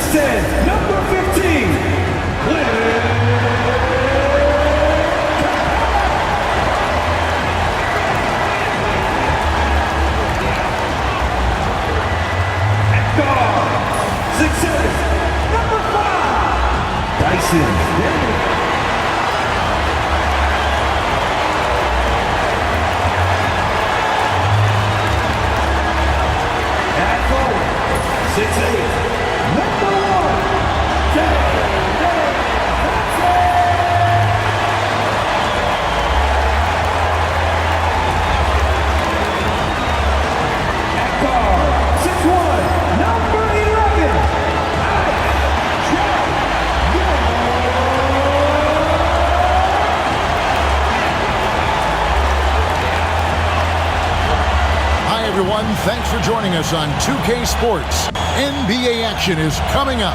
Pistons, number 15, at guard, 6'7", number 5, Dyson. At forward, 6'8", number 1, at guard, 6'1", number 11, Hi everyone, thanks for joining us on 2K Sports. NBA action is coming up.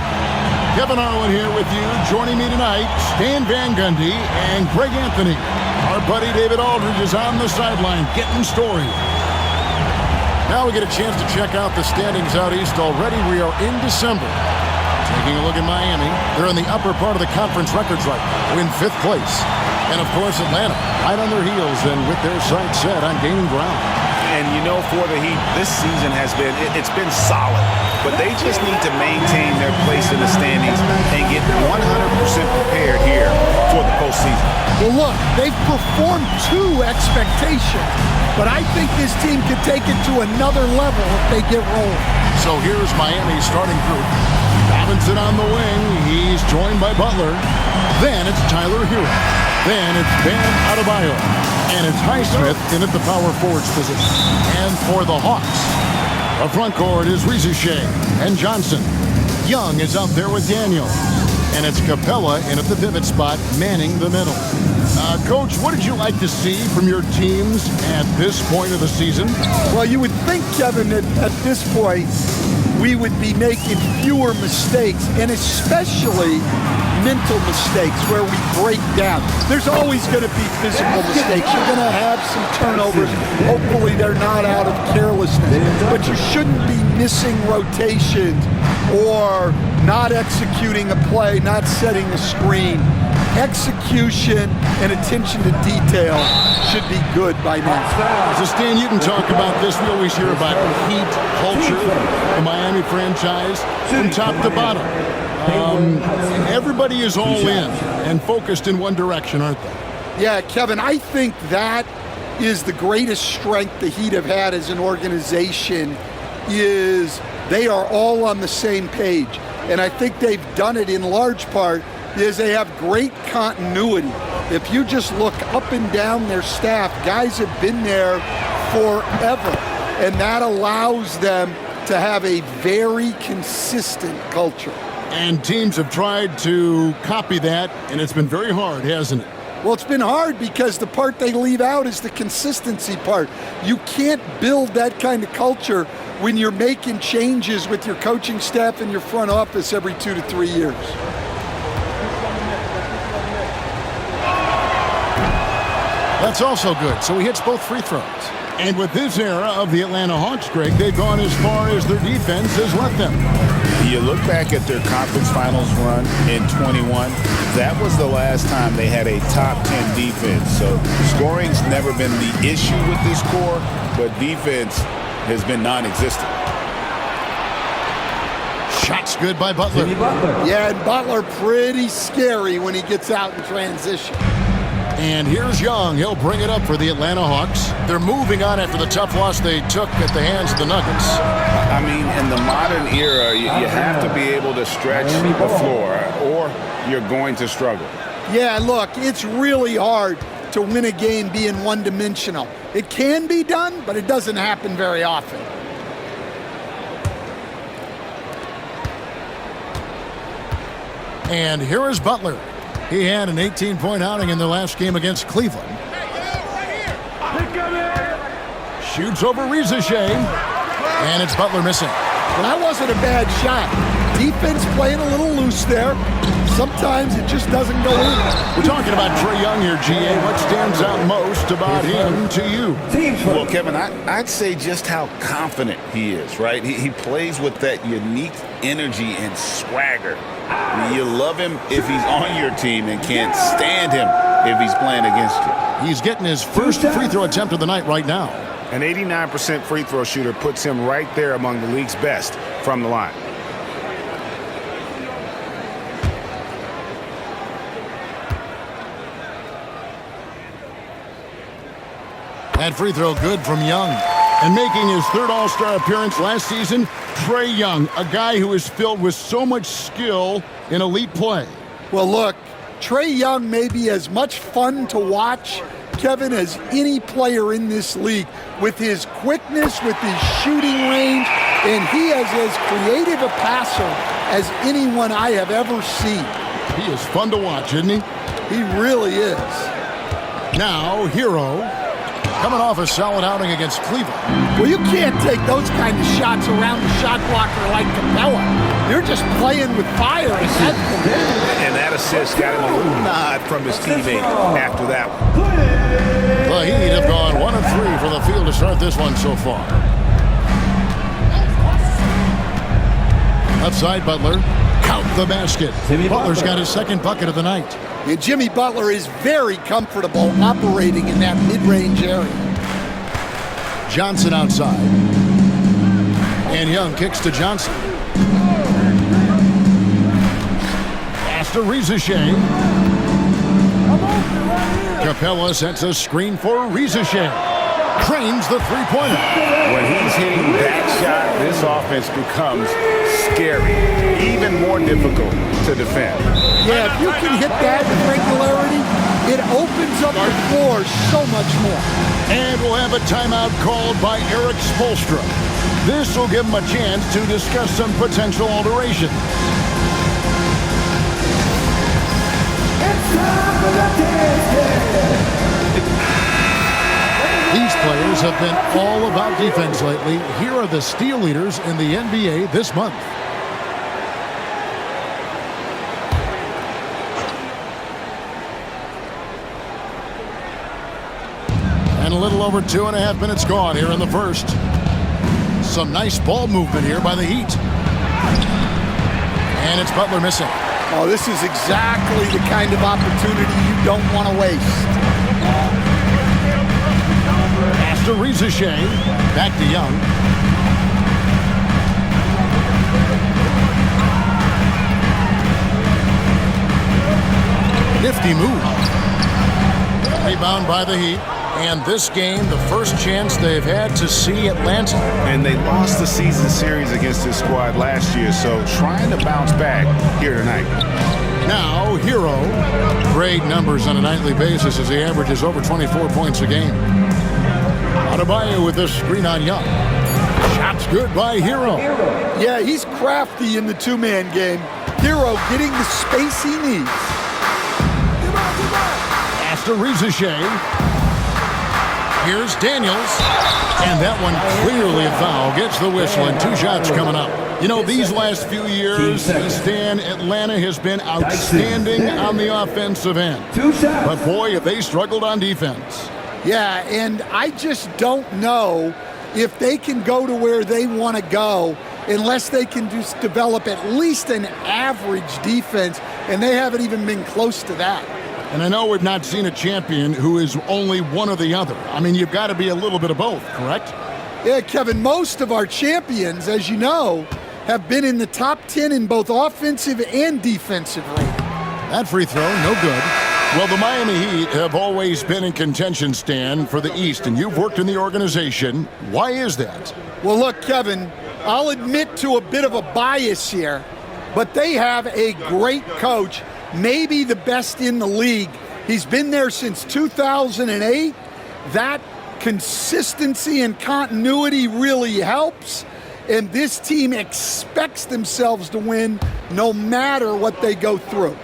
Kevin Harlan here with you. Joining me tonight, Stan Van Gundy and Greg Anthony. Our buddy David Aldridge is on the sideline getting story. Now we get a chance to check out the standings out east already. We are in December. Taking a look at Miami. They're in the upper part of the conference records right now, in 5th place. And of course Atlanta, right on their heels and with their sights set on gaining ground. And you know, for the Heat, this season has been, it's been solid. But they just need to maintain their place in the standings and get 100% prepared here for the postseason. Well, look, they've performed to expectation. But I think this team could take it to another level if they get rolling. So here's Miami's starting group. Robinson on the wing. He's joined by Butler. Then it's Tyler Hero. Then it's Bam Adebayo. And it's Highsmith in at the power forwards position. And for the Hawks, the front court is Rizuche and Johnson. Young is out there with Daniel. And it's Capella in at the pivot spot, manning the middle. Coach, what did you like to see from your teams at this point of the season? Well, you would think, Kevin, that at this point, we would be making fewer mistakes, and especially mental mistakes where we break down. There's always going to be physical mistakes. You're going to have some turnovers. Hopefully they're not out of carelessness. But you shouldn't be missing rotations or not executing a play, not setting a screen. Execution and attention to detail should be good by now. So, Stan, you can talk about this. We always hear about Heat culture, the Miami franchise, from top to bottom. Everybody is all in and focused in one direction, aren't they? Yeah, Kevin, I think that is the greatest strength the Heat have had as an organization, is they are all on the same page. And I think they've done it in large part is they have great continuity. If you just look up and down their staff, guys have been there forever. And that allows them to have a very consistent culture. And teams have tried to copy that, and it's been very hard, hasn't it? Well, it's been hard because the part they leave out is the consistency part. You can't build that kind of culture when you're making changes with your coaching staff and your front office every 2 to 3 years. That's also good. So he hits both free throws. And with this era of the Atlanta Hawks, Greg, they've gone as far as their defense has let them. You look back at their conference finals run in 21, that was the last time they had a top 10 defense. So scoring's never been the issue with this core, but defense has been non-existent. Shots good by Butler. Yeah, and Butler pretty scary when he gets out in transition. And here's Young. He'll bring it up for the Atlanta Hawks. They're moving on after the tough loss they took at the hands of the Nuggets. I mean, in the modern era, you have to be able to stretch the floor, or you're going to struggle. Yeah, look, it's really hard to win a game being one-dimensional. It can be done, but it doesn't happen very often. And here is Butler. He had an 18-point outing in their last game against Cleveland. Shoots over Rizuche. And it's Butler missing. Well, that wasn't a bad shot. Defense playing a little loose there. sometimes it just doesn't go in. We're talking about Trae Young here, GA. What stands out most about him to you? Well, Kevin, I'd say just how confident he is, right? He plays with that unique energy and swagger. You love him if he's on your team and can't stand him if he's playing against you. He's getting his first free throw attempt of the night right now. An 89% free throw shooter puts him right there among the league's best from the line. That free throw good from Young. And making his third All-Star appearance last season, Trae Young, a guy who is filled with so much skill in elite play. Well, look, Trae Young may be as much fun to watch, Kevin, as any player in this league, with his quickness, with his shooting range, and he is as creative a passer as anyone I have ever seen. He is fun to watch, isn't he? He really is. Now, Hero, coming off a solid outing against Cleveland. Well, you can't take those kind of shots around the shot blocker like Capella. You're just playing with fire. And that assist got him a little nod from his teammate after that one. The Heat have gone 1 of 3 from the field to start this one so far. Left side, Butler. Count the basket. Butler's got his second bucket of the night. And Jimmy Butler is very comfortable operating in that mid-range area. Johnson outside. And Young kicks to Johnson. Pass to Rizachet. Capella sets a screen for Rizachet. Trains the three-pointer. When he's hitting that shot, this offense becomes scary, even more difficult to defend. Yeah, if you can hit that with regularity, it opens up the floor so much more. And we'll have a timeout called by Eric Spoelstra. This will give him a chance to discuss some potential alterations. It's time for the dance. These players have been all about defense lately. Here are the steal leaders in the NBA this month. And a little over 2.5 minutes gone here in the first. Some nice ball movement here by the Heat. And it's Butler missing. Oh, this is exactly the kind of opportunity you don't want to waste. Pass to Rizachet. Back to Young. Nifty move. Rebound by the Heat. And this game, the first chance they've had to see Atlanta. And they lost the season series against this squad last year, so trying to bounce back here tonight. Now, Hero. Great numbers on a nightly basis as he averages over 24 points a game. Adebayo with this screen on Young. Shots good by Hero. Yeah, he's crafty in the two-man game. Hero getting the space he needs. Pass to Rizachet. Here's Daniels. And that one clearly a foul. Gets the whistle and 2 shots coming up. You know, these last few years, Stan, Atlanta has been outstanding on the offensive end. But boy, have they struggled on defense. Yeah, and I just don't know if they can go to where they want to go unless they can just develop at least an average defense, and they haven't even been close to that. And I know we've not seen a champion who is only one or the other. I mean, you've got to be a little bit of both, correct? Yeah, Kevin, most of our champions, as you know, have been in the top 10 in both offensive and defensive rating. That free throw, no good. Well, the Miami Heat have always been in contention, Stan, for the East, and you've worked in the organization. Why is that? Well, look, Kevin, I'll admit to a bit of a bias here, but they have a great coach, maybe the best in the league. He's been there since 2008. That consistency and continuity really helps, and this team expects themselves to win no matter what they go through.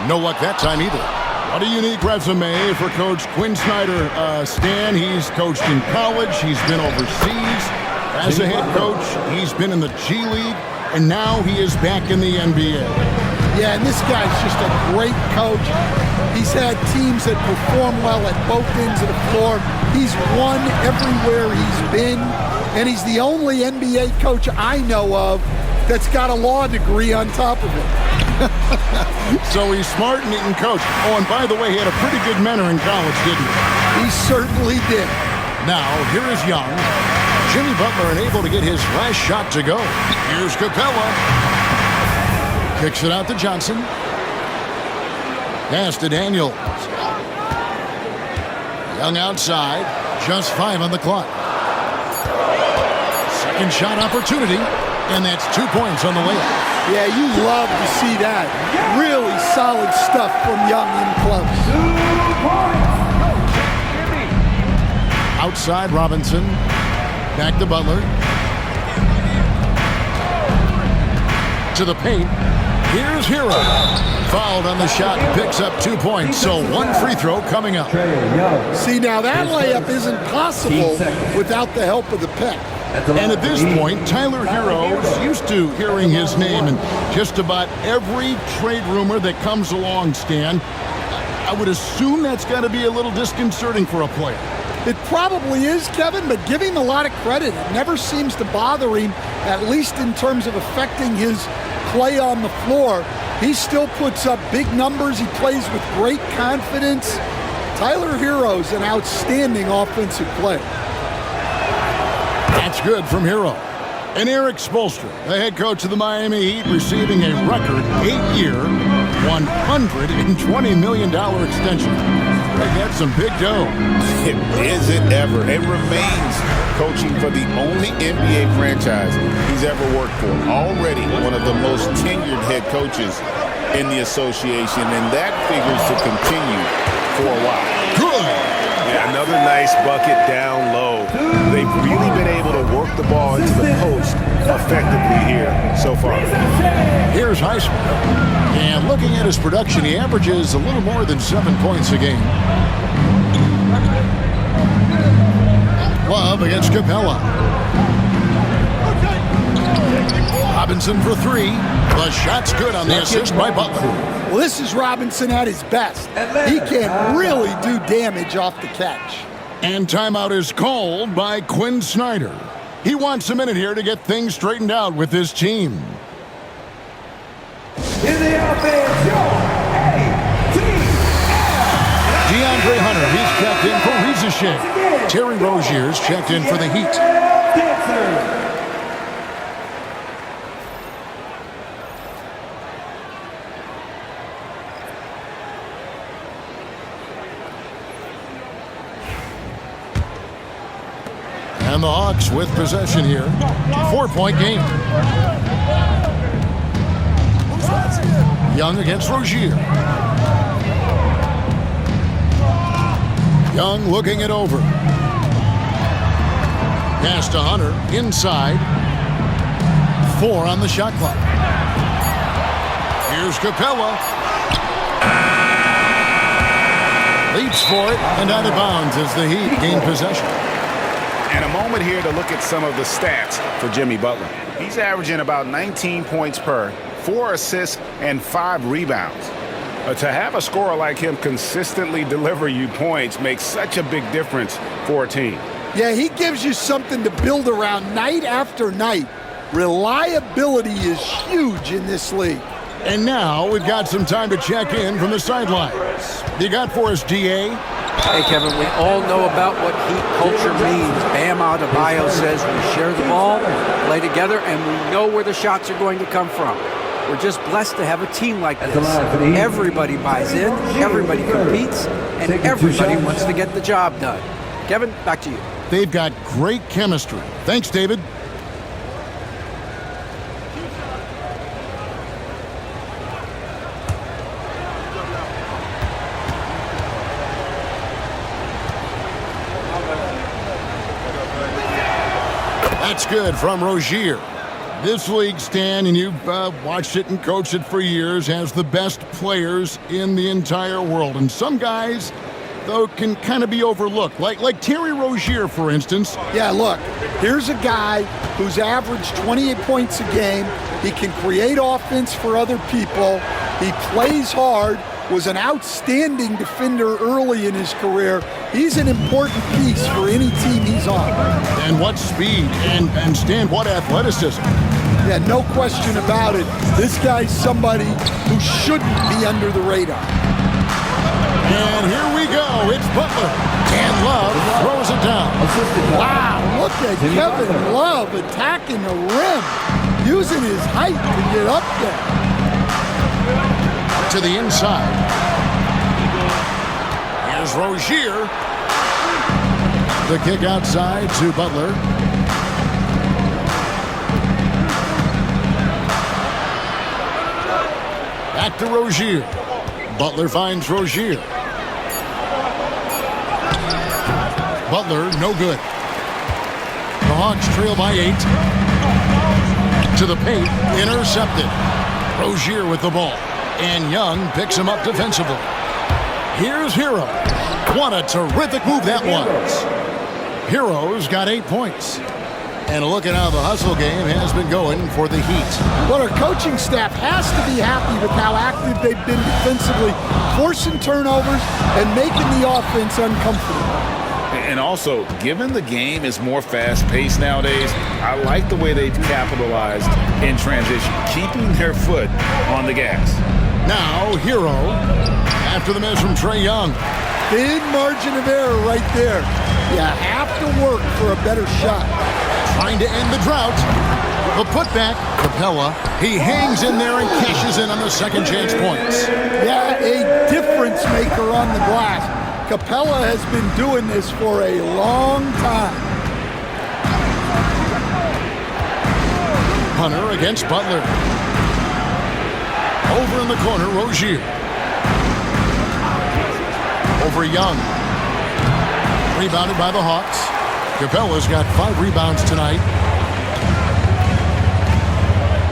No luck that time either. What a unique resume for Coach Quinn Snyder. Stan, he's coached in college, he's been overseas, As a head coach, he's been in the G League, and now he is back in the NBA. Yeah, and this guy's just a great coach. He's had teams that perform well at both ends of the floor. He's won everywhere he's been, and he's the only NBA coach I know of that's got a law degree on top of it. So he's smart and he can coach. Oh, and by the way, he had a pretty good mentor in college, didn't he? He certainly did. Now, here is Young. Jimmy Butler unable to get his last shot to go. Here's Capella. Kicks it out to Johnson. Pass to Daniels. Young outside. Just 5 on the clock. Second shot opportunity. And that's 2 points on the layup. Yeah, you love to see that. Really solid stuff from Young in close. 2 points. Outside Robinson. Back to Butler. To the paint. Here's Hero. Fouled on the shot and picks up 2 points. So 1 free throw coming up. See, now that layup isn't possible without the help of the pick. And at this point, Tyler Hero is used to hearing his name in just about every trade rumor that comes along, Stan. I would assume that's got to be a little disconcerting for a player. It probably is, Kevin, but give him a lot of credit. It never seems to bother him, at least in terms of affecting his play on the floor. He still puts up big numbers. He plays with great confidence. Tyler Hero's an outstanding offensive player. That's good from Hero. And Eric Spoelstra, the head coach of the Miami Heat, receiving a record 8-year, $120 million extension. They got some big dough. Is it ever? It remains coaching for the only NBA franchise he's ever worked for. Already one of the most tenured head coaches in the association, and that figures to continue for a while. Good. Yeah, another nice bucket down low. They've really been able to work the ball into the post effectively here so far. Here's Heisman. And looking at his production, he averages a little more than 7 points a game. Love against Capella. Robinson for 3. The shot's good on the assist by Butler. Well, this is Robinson at his best. He can really do damage off the catch. And timeout is called by Quinn Snyder. He wants a minute here to get things straightened out with his team. In the offense, DeAndre Hunter, he's checked in for Riza. Terry Rozier's checked in for the Heat. And the Hawks with possession here. 4-point game. Young against Rozier. Young looking it over. Pass to Hunter. Inside. 4 on the shot clock. Here's Capella. Leaps for it and out of bounds as the Heat gain possession. And a moment here to look at some of the stats for Jimmy Butler. He's averaging about 19 points per, 4 assists, and 5 rebounds. To have a scorer like him consistently deliver you points makes such a big difference for a team. Yeah, he gives you something to build around night after night. Reliability is huge in this league. And now we've got some time to check in from the sidelines. You got for us, DA? Hey, Kevin, we all know about what Heat culture means. Bam Adebayo says we share the ball, play together, and we know where the shots are going to come from. We're just blessed to have a team like this. Everybody buys in, everybody competes, and everybody wants to get the job done. Kevin, back to you. They've got great chemistry. Thanks, David. That's good from Rozier. This league, Stan, and you've watched it and coached it for years, has the best players in the entire world. And some guys, though, can kind of be overlooked, like Terry Rozier, for instance. Yeah, look, here's a guy who's averaged 28 points a game. He can create offense for other people. He plays hard, was an outstanding defender early in his career. He's an important piece for any team he's on. And what speed and Stan, what athleticism. Yeah, no question about it. This guy's somebody who shouldn't be under the radar. And here we go. It's Butler. And Love throws it down. Wow, look at Kevin Love attacking the rim, using his height to get up there. To the inside. Here's Rozier. The kick outside to Butler. Back to Rozier. Butler finds Rozier. Butler, no good. The Hawks trail by 8. To the paint, intercepted. Rozier with the ball. And Young picks him up defensively. Here's Hero. What a terrific move that was. Hero's got 8 points. And look at how the hustle game has been going for the Heat. But our coaching staff has to be happy with how active they've been defensively, forcing turnovers and making the offense uncomfortable. And also, given the game is more fast-paced nowadays, I like the way they've capitalized in transition, keeping their foot on the gas. Now, Hero, after the miss from Trae Young. Thin margin of error right there. You have to work for a better shot. Trying to end the drought. The putback, Capella. He hangs in there and cashes in on the second chance points. Yeah, a difference maker on the glass. Capella has been doing this for a long time. Hunter against Butler. Over in the corner, Rozier. Over Young. Rebounded by the Hawks. Capella's got 5 rebounds tonight.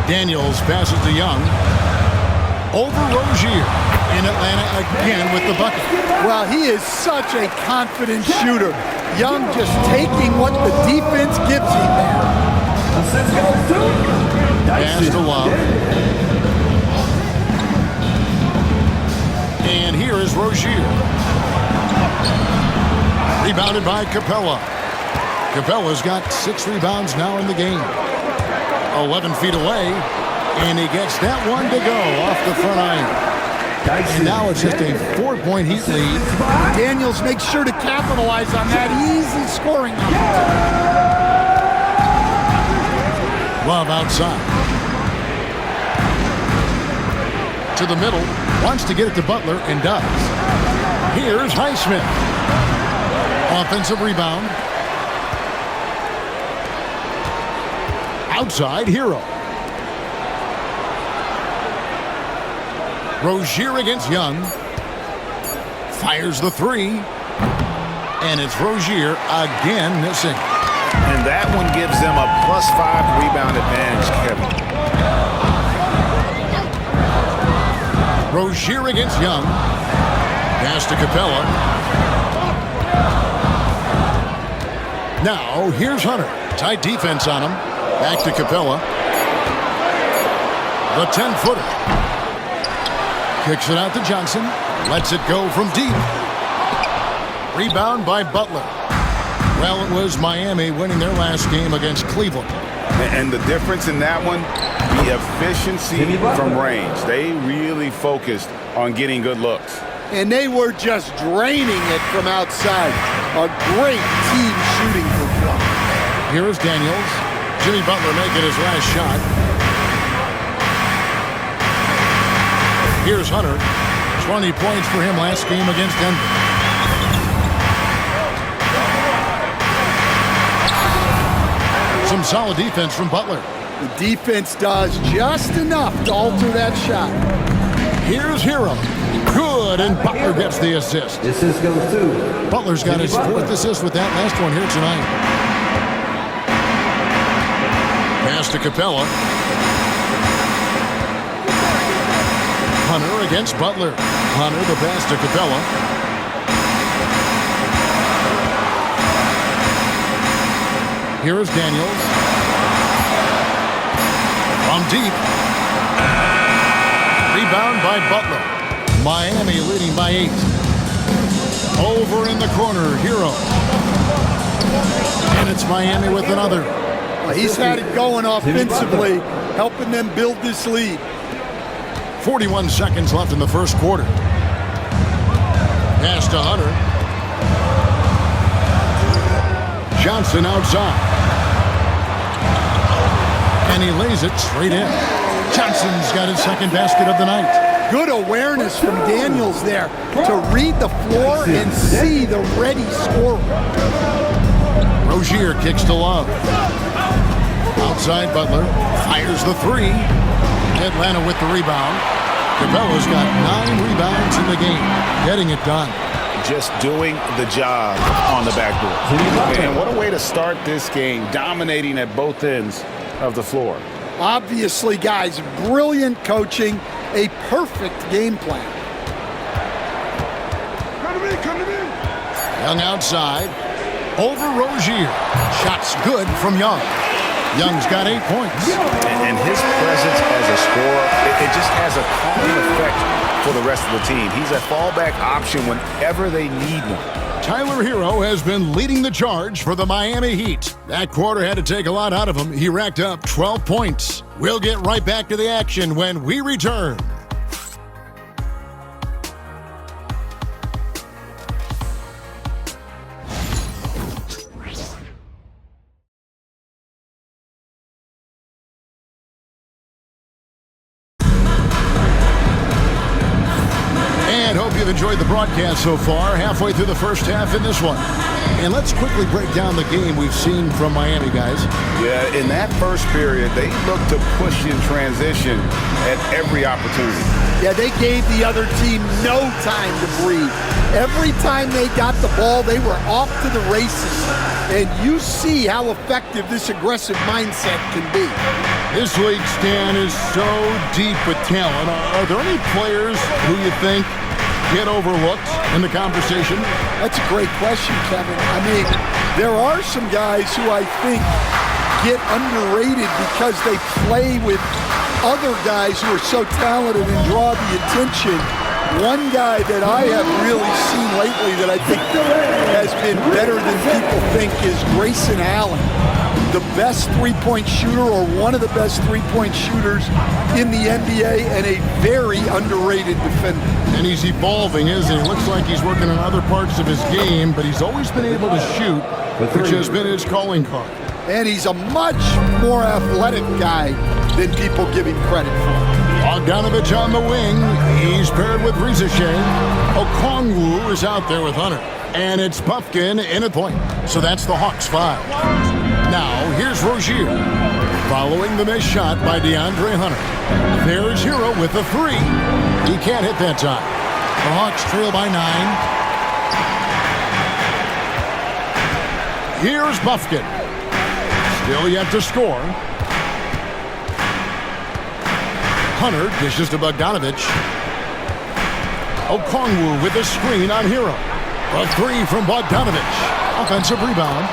Daniels passes to Young. Over Rozier. In Atlanta again with the bucket. Well, he is such a confident shooter. Young just taking what the defense gives him there. Pass to Love. And here is Rozier. Rebounded by Capella. Capella's got 6 rebounds now in the game. 11 feet away. And he gets that one to go off the front iron. And now it's just a 4-point Heat lead. Daniels makes sure to capitalize on that easy scoring. Love outside. To the middle. Wants to get it to Butler and does. Here's Highsmith. Offensive rebound. Outside, Hero. Rozier against Young. Fires the 3. And it's Rozier again missing. And that one gives them a +5 rebound advantage, Kevin. Rozier against Young. Pass to Capella. Now, here's Hunter. Tight defense on him. Back to Capella. The 10-footer. Kicks it out to Johnson. Lets it go from deep. Rebound by Butler. Well, it was Miami winning their last game against Cleveland. And the difference in that one, the efficiency from range. They really focused on getting good looks. And they were just draining it from outside. A great team shooting performance. Here is Daniels. Jimmy Butler making his last shot. Here's Hunter. 20 points for him last game against Denver. Some solid defense from Butler. The defense does just enough to alter that shot. Here's Hero. Good, and Butler gets the assist. Assist goes to Butler's got his 4th assist with that last one here tonight. Pass to Capella. Hunter against Butler. Hunter, the pass to Capella. Here is Daniels. From deep. Rebound by Butler. Miami leading by 8. Over in the corner, Hero. And it's Miami with another. He's had it going offensively, helping them build this lead. 41 seconds left in the first quarter. Pass to Hunter. Johnson outside. And he lays it straight in. Johnson's got his second basket of the night. Good awareness from Daniels there to read the floor and see the ready scorer. Rozier kicks to Love. Outside Butler. Fires the three. Atlanta with the rebound. Cabela's got 9 rebounds in the game. Getting it done. Just doing the job on the backboard. And what a way to start this game, dominating at both ends of the floor. Obviously, guys, brilliant coaching, a perfect game plan. Come to me. Young outside. Over Rozier. Shots good from Young. Young's got 8 points. And his presence as a scorer, it just has a calming effect for the rest of the team. He's a fallback option whenever they need one. Tyler Hero has been leading the charge for the Miami Heat. That quarter had to take a lot out of him. He racked up 12 points. We'll get right back to the action when we return. You've enjoyed the broadcast so far, halfway through the first half in this one. And let's quickly break down the game we've seen from Miami, guys. Yeah, in that first period, they looked to push in transition at every opportunity. Yeah, they gave the other team no time to breathe. Every time they got the ball, they were off to the races. And you see how effective this aggressive mindset can be. This league, Stan, is so deep with talent. Are there any players who you think get overlooked in the conversation? That's a great question, Kevin. I mean, there are some guys who I think get underrated because they play with other guys who are so talented and draw the attention. One guy that I have really seen lately that I think has been better than people think is Grayson Allen. The best three-point shooter, or one of the best three-point shooters in the NBA, and a very underrated defender. And he's evolving, isn't he? Looks like he's working on other parts of his game, but he's always been able to shoot, which has been his calling card. And he's a much more athletic guy than people give him credit for. Bogdanovich on the wing. He's paired with Rizichet. Okongwu is out there with Hunter. And it's Buffkin in at point. So that's the Hawks 5. Now, here's Rozier. Following the missed shot by DeAndre Hunter. There's Hero with the three. He can't hit that time. The Hawks trail by 9. Here's Buffkin. Still yet to score. Hunter dishes to Bogdanovich. Okongwu with a screen on Hero. A three from Bogdanovich. Offensive rebound.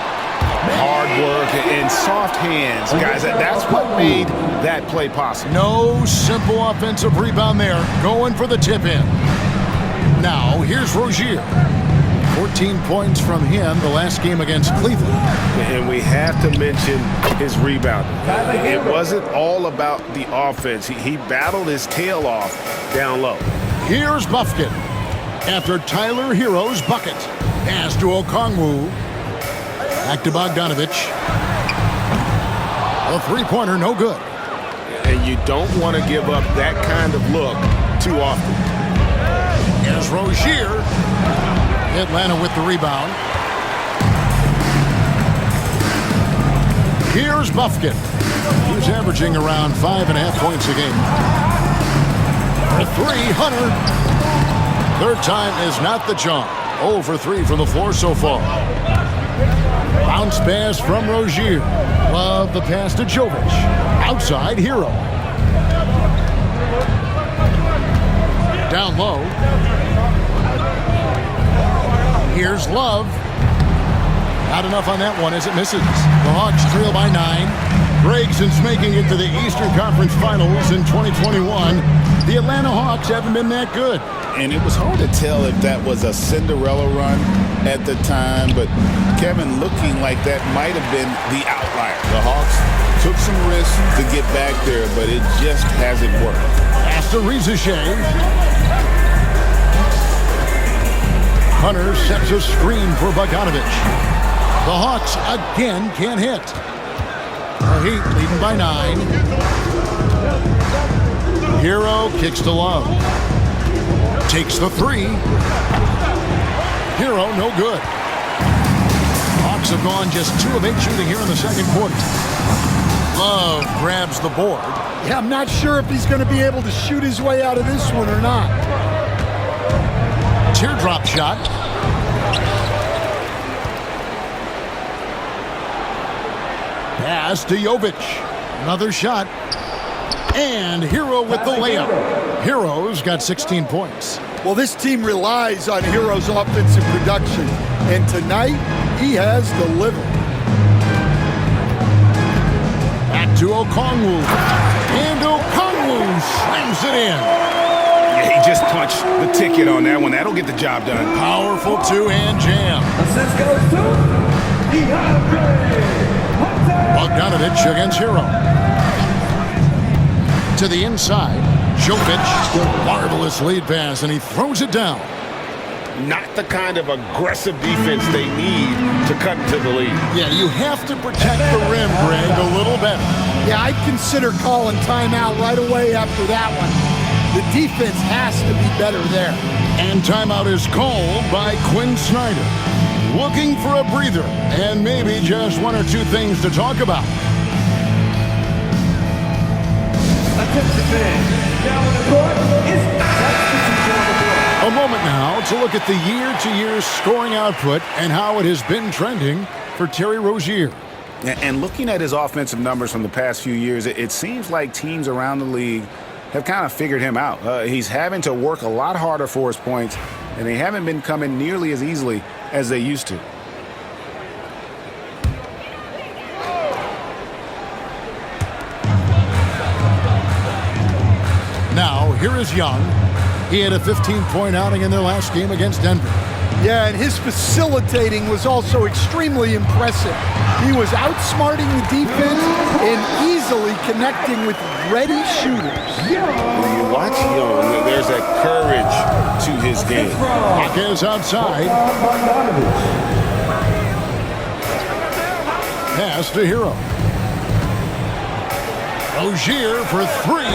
Hard work and soft hands, guys. That's what made that play possible. No simple offensive rebound there. Going for the tip-in. Now, here's Rozier. 14 points from him the last game against Cleveland. And we have to mention his rebounding. It wasn't all about the offense. He battled his tail off down low. Here's Buffkin. After Tyler Hero's bucket. Pass to Okongwu. Back to Bogdanovich. A three-pointer, no good. And you don't want to give up that kind of look too often. Here's Rozier. Atlanta with the rebound. Here's Buffkin. He's averaging around 5.5 points a game. For three, Hunter. Third time is not the charm. 0 for 3 from the floor so far. Bounce pass from Rozier. Love the pass to Jovic. Outside, Hero. Down low. Here's Love. Not enough on that one as it misses. The Hawks trail by 9. Greg, since making it to the Eastern Conference Finals in 2021, the Atlanta Hawks haven't been that good. And it was hard to tell if that was a Cinderella run at the time, but Kevin, looking like that might have been the outlier. The Hawks took some risks to get back there, but it just hasn't worked. Pass to Rizichet. Hunter sets a screen for Bogdanovich. The Hawks again can't hit. The Heat leading by 9. Hero kicks to Love. Takes the 3. Hero, no good. Hawks have gone just 2 of 8 shooting here in the second quarter. Love grabs the board. Yeah, I'm not sure if he's going to be able to shoot his way out of this one or not. Teardrop shot. Pass to Jovic. Another shot. And Hero with the layup. Hero's got 16 points. Well, this team relies on Hero's offensive production, and tonight he has delivered. Back to Okongwu. And Okongwu slams it in. Yeah, he just punched the ticket on that one. That'll get the job done. Powerful two-hand jam. Assist goes to Bogdanovich against Hero. To the inside. Jovic. Marvelous lead pass, and he throws it down. Not the kind of aggressive defense they need to cut into the lead. Yeah, you have to protect the rim, Greg, a little better. Yeah, I'd consider calling timeout right away after that one. The defense has to be better there. And timeout is called by Quinn Snyder. Looking for a breather and maybe just 1 or 2 things to talk about. Attention fans. Down on the court is substitution on the floor. A moment now to look at the year-to-year scoring output and how it has been trending for Terry Rozier. And looking at his offensive numbers from the past few years, it seems like teams around the league have kind of figured him out. He's having to work a lot harder for his points, and they haven't been coming nearly as easily as they used to. Now, here is Young. He had a 15-point outing in their last game against Denver. Yeah, and his facilitating was also extremely impressive. He was outsmarting the defense and easily connecting with ready shooters. When you watch Young, there's that courage to his game. Hawkins outside. Pass to Hero. Rozier for 3.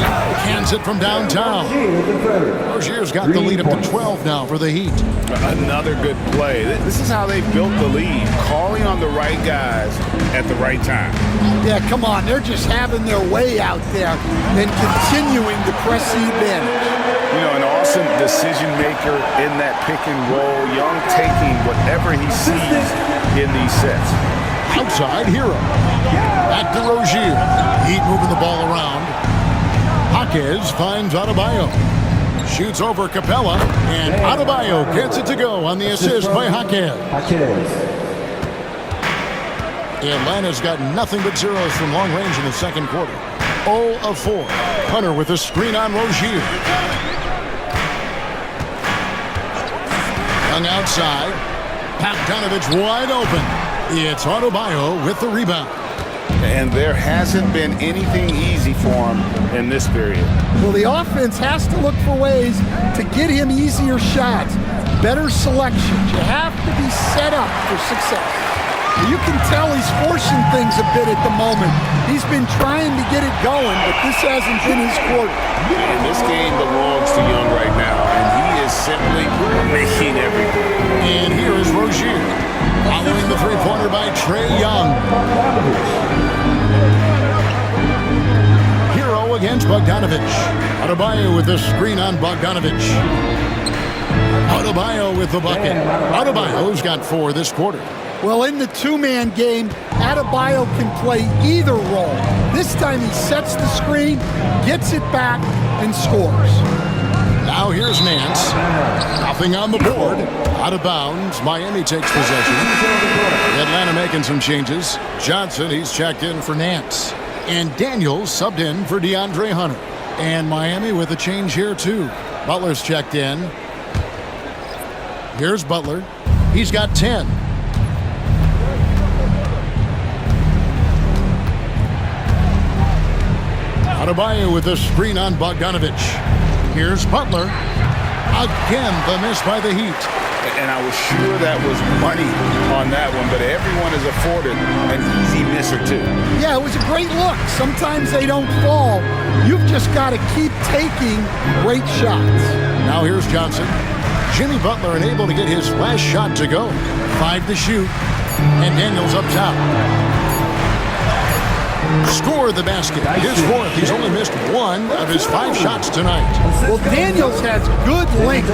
Cans it from downtown. Rozier's got the lead up to 12 now for the Heat. Another good play. This is how they built the lead, calling on the right guys at the right time. Yeah, come on. They're just having their way out there and continuing to press the advantage. You know, an awesome decision maker in that pick and roll. Young taking whatever he sees in these sets. Outside, Hero. Back to Rozier. Heat moving the ball around. Hawkins finds Adebayo. Shoots over Capella, and Adebayo gets it to go on the assist by Hawkins. Atlanta's got nothing but zeros from long range in the second quarter. 0 of 4. Hunter with a screen on Rozier. Young outside. Bogdanovich wide open. It's Adebayo with the rebound. And there hasn't been anything easy for him in this period. Well, the offense has to look for ways to get him easier shots, better selections. You have to be set up for success. You can tell he's forcing things a bit at the moment. He's been trying to get it going, but this hasn't been his quarter. And this game belongs to Young right now, and he is simply making everything. And here is Rozier. Following the three-pointer by Trae Young. Hero against Bogdanovich. Adebayo with the screen on Bogdanovich. Adebayo with the bucket. Adebayo's got 4 this quarter. Well, in the two-man game, Adebayo can play either role. This time he sets the screen, gets it back, and scores. Now Now here's Nance. Nothing on the board. Out of bounds. Miami takes possession. Atlanta making some changes. Johnson, he's checked in for Nance. And Daniels subbed in for DeAndre Hunter. And Miami with a change here too. Butler's checked in. Here's Butler. He's got 10. Adebayo with a screen on Bogdanovic. Here's Butler. Again, the miss by the Heat. And I was sure that was money on that one, but everyone is afforded an easy miss or two. Yeah, it was a great look. Sometimes they don't fall. You've just got to keep taking great shots. Now here's Johnson. Jimmy Butler unable to get his last shot to go. 5 to shoot. And Daniels up top. Score the basket. His fourth. He's only missed 1 of his 5 shots tonight. Well, Daniels has good length,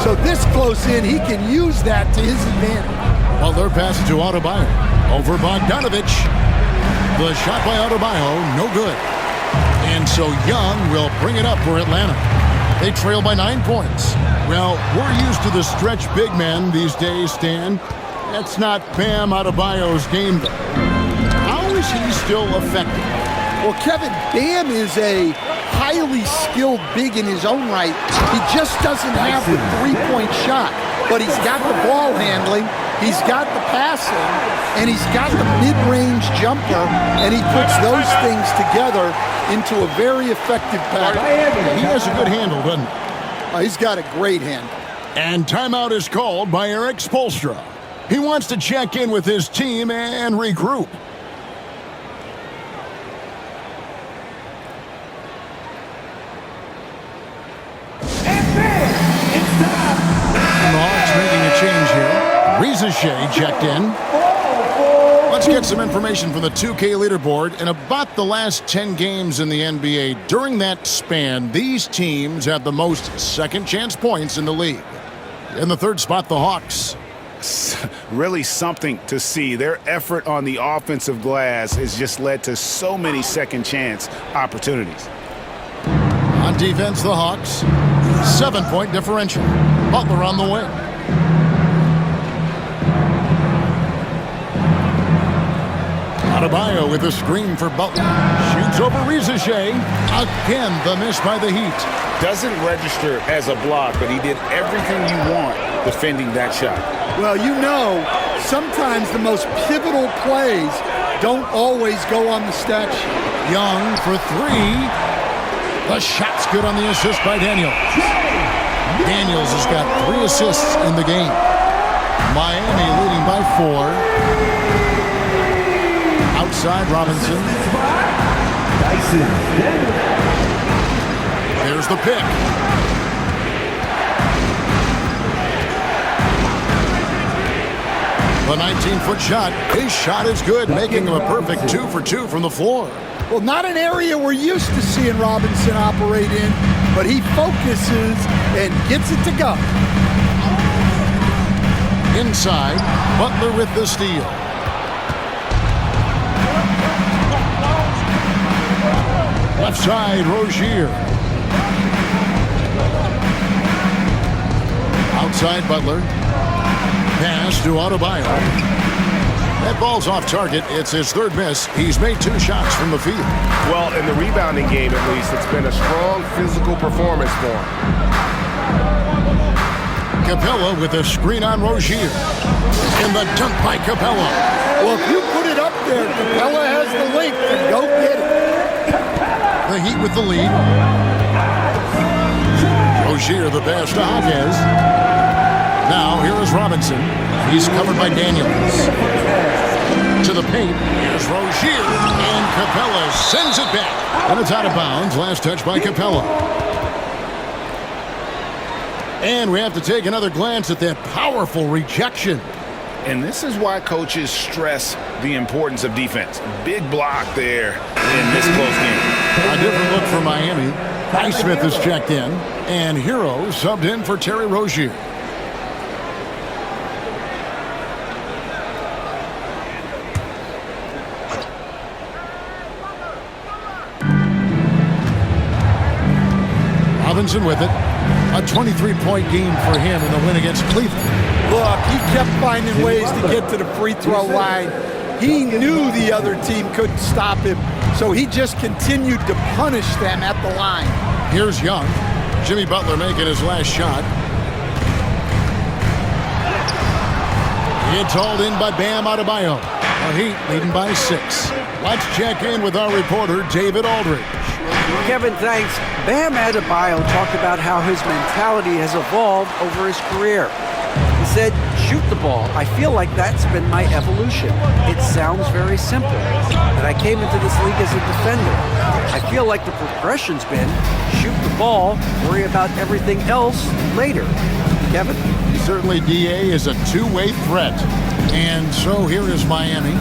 so this close in, he can use that to his advantage. Butler passes to Adebayo. Over Bogdanovic. The shot by Adebayo, no good. And so Young will bring it up for Atlanta. They trail by 9 points. Well, we're used to the stretch big men these days, Stan. That's not Bam Adebayo's game. How is he still effective? Well, Kevin, Bam is a highly skilled big in his own right. He just doesn't have the three-point shot, but he's got the ball handling, he's got the passing, and he's got the mid-range jumper, and he puts those things together into a very effective package. He has a good handle, doesn't he? He's got a great handle. And timeout is called by Eric Spoelstra. He wants to check in with his team and regroup. The Hawks making a change here. Riza checked in. Let's get some information from the 2K leaderboard. In about the last 10 games in the NBA, during that span, these teams have the most second-chance points in the league. In the third spot, the Hawks. Really something to see. Their effort on the offensive glass has just led to so many second-chance opportunities. On defense, the Hawks. 7-point differential. Butler on the wing. Adebayo with a screen for Butler. Shoots over Riza. Again, the miss by the Heat. Doesn't register as a block, but he did everything you want defending that shot. Well, you know, sometimes the most pivotal plays don't always go on the stat sheet. Young for 3. The shot's good on the assist by Daniels. Daniels has got 3 assists in the game. Miami leading by 4. Outside Robinson. There's the pick. The 19-foot shot. His shot is good, making him a perfect 2 for 2 from the floor. Well, not an area we're used to seeing Robinson operate in, but he focuses and gets it to go. Inside, Butler with the steal. Left side, Rozier. Outside, Butler. Pass to Adebayo. That ball's off target. It's his 3rd miss. He's made 2 shots from the field. Well, in the rebounding game, at least, it's been a strong physical performance for him. Capella with a screen on Rozier. And the dunk by Capella. Well, if you put it up there, Capella has the length to go get it. The Heat with the lead. Rozier the pass to Hawkes. Now, here is Robinson. He's covered by Daniels. To the paint. Here's Rozier. And Capella sends it back. And it's out of bounds. Last touch by Capella. And we have to take another glance at that powerful rejection. And this is why coaches stress the importance of defense. Big block there in this close game. A different look for Miami. Highsmith is checked in. And Hero subbed in for Terry Rozier. Robinson with it. A 23-point game for him in the win against Cleveland. Look, he kept finding ways to get to the free throw line. He knew the other team couldn't stop him, so he just continued to punish them at the line. Here's Young. Jimmy Butler making his last shot. It's hauled in by Bam Adebayo. The Heat leading by 6. Let's check in with our reporter, David Aldridge. Kevin, thanks. Bam Adebayo talked about how his mentality has evolved over his career. He said, shoot the ball. I feel like that's been my evolution. It sounds very simple, but I came into this league as a defender. I feel like the progression's been shoot the ball, worry about everything else later. Kevin? Certainly, DA is a two-way threat. And so here is Miami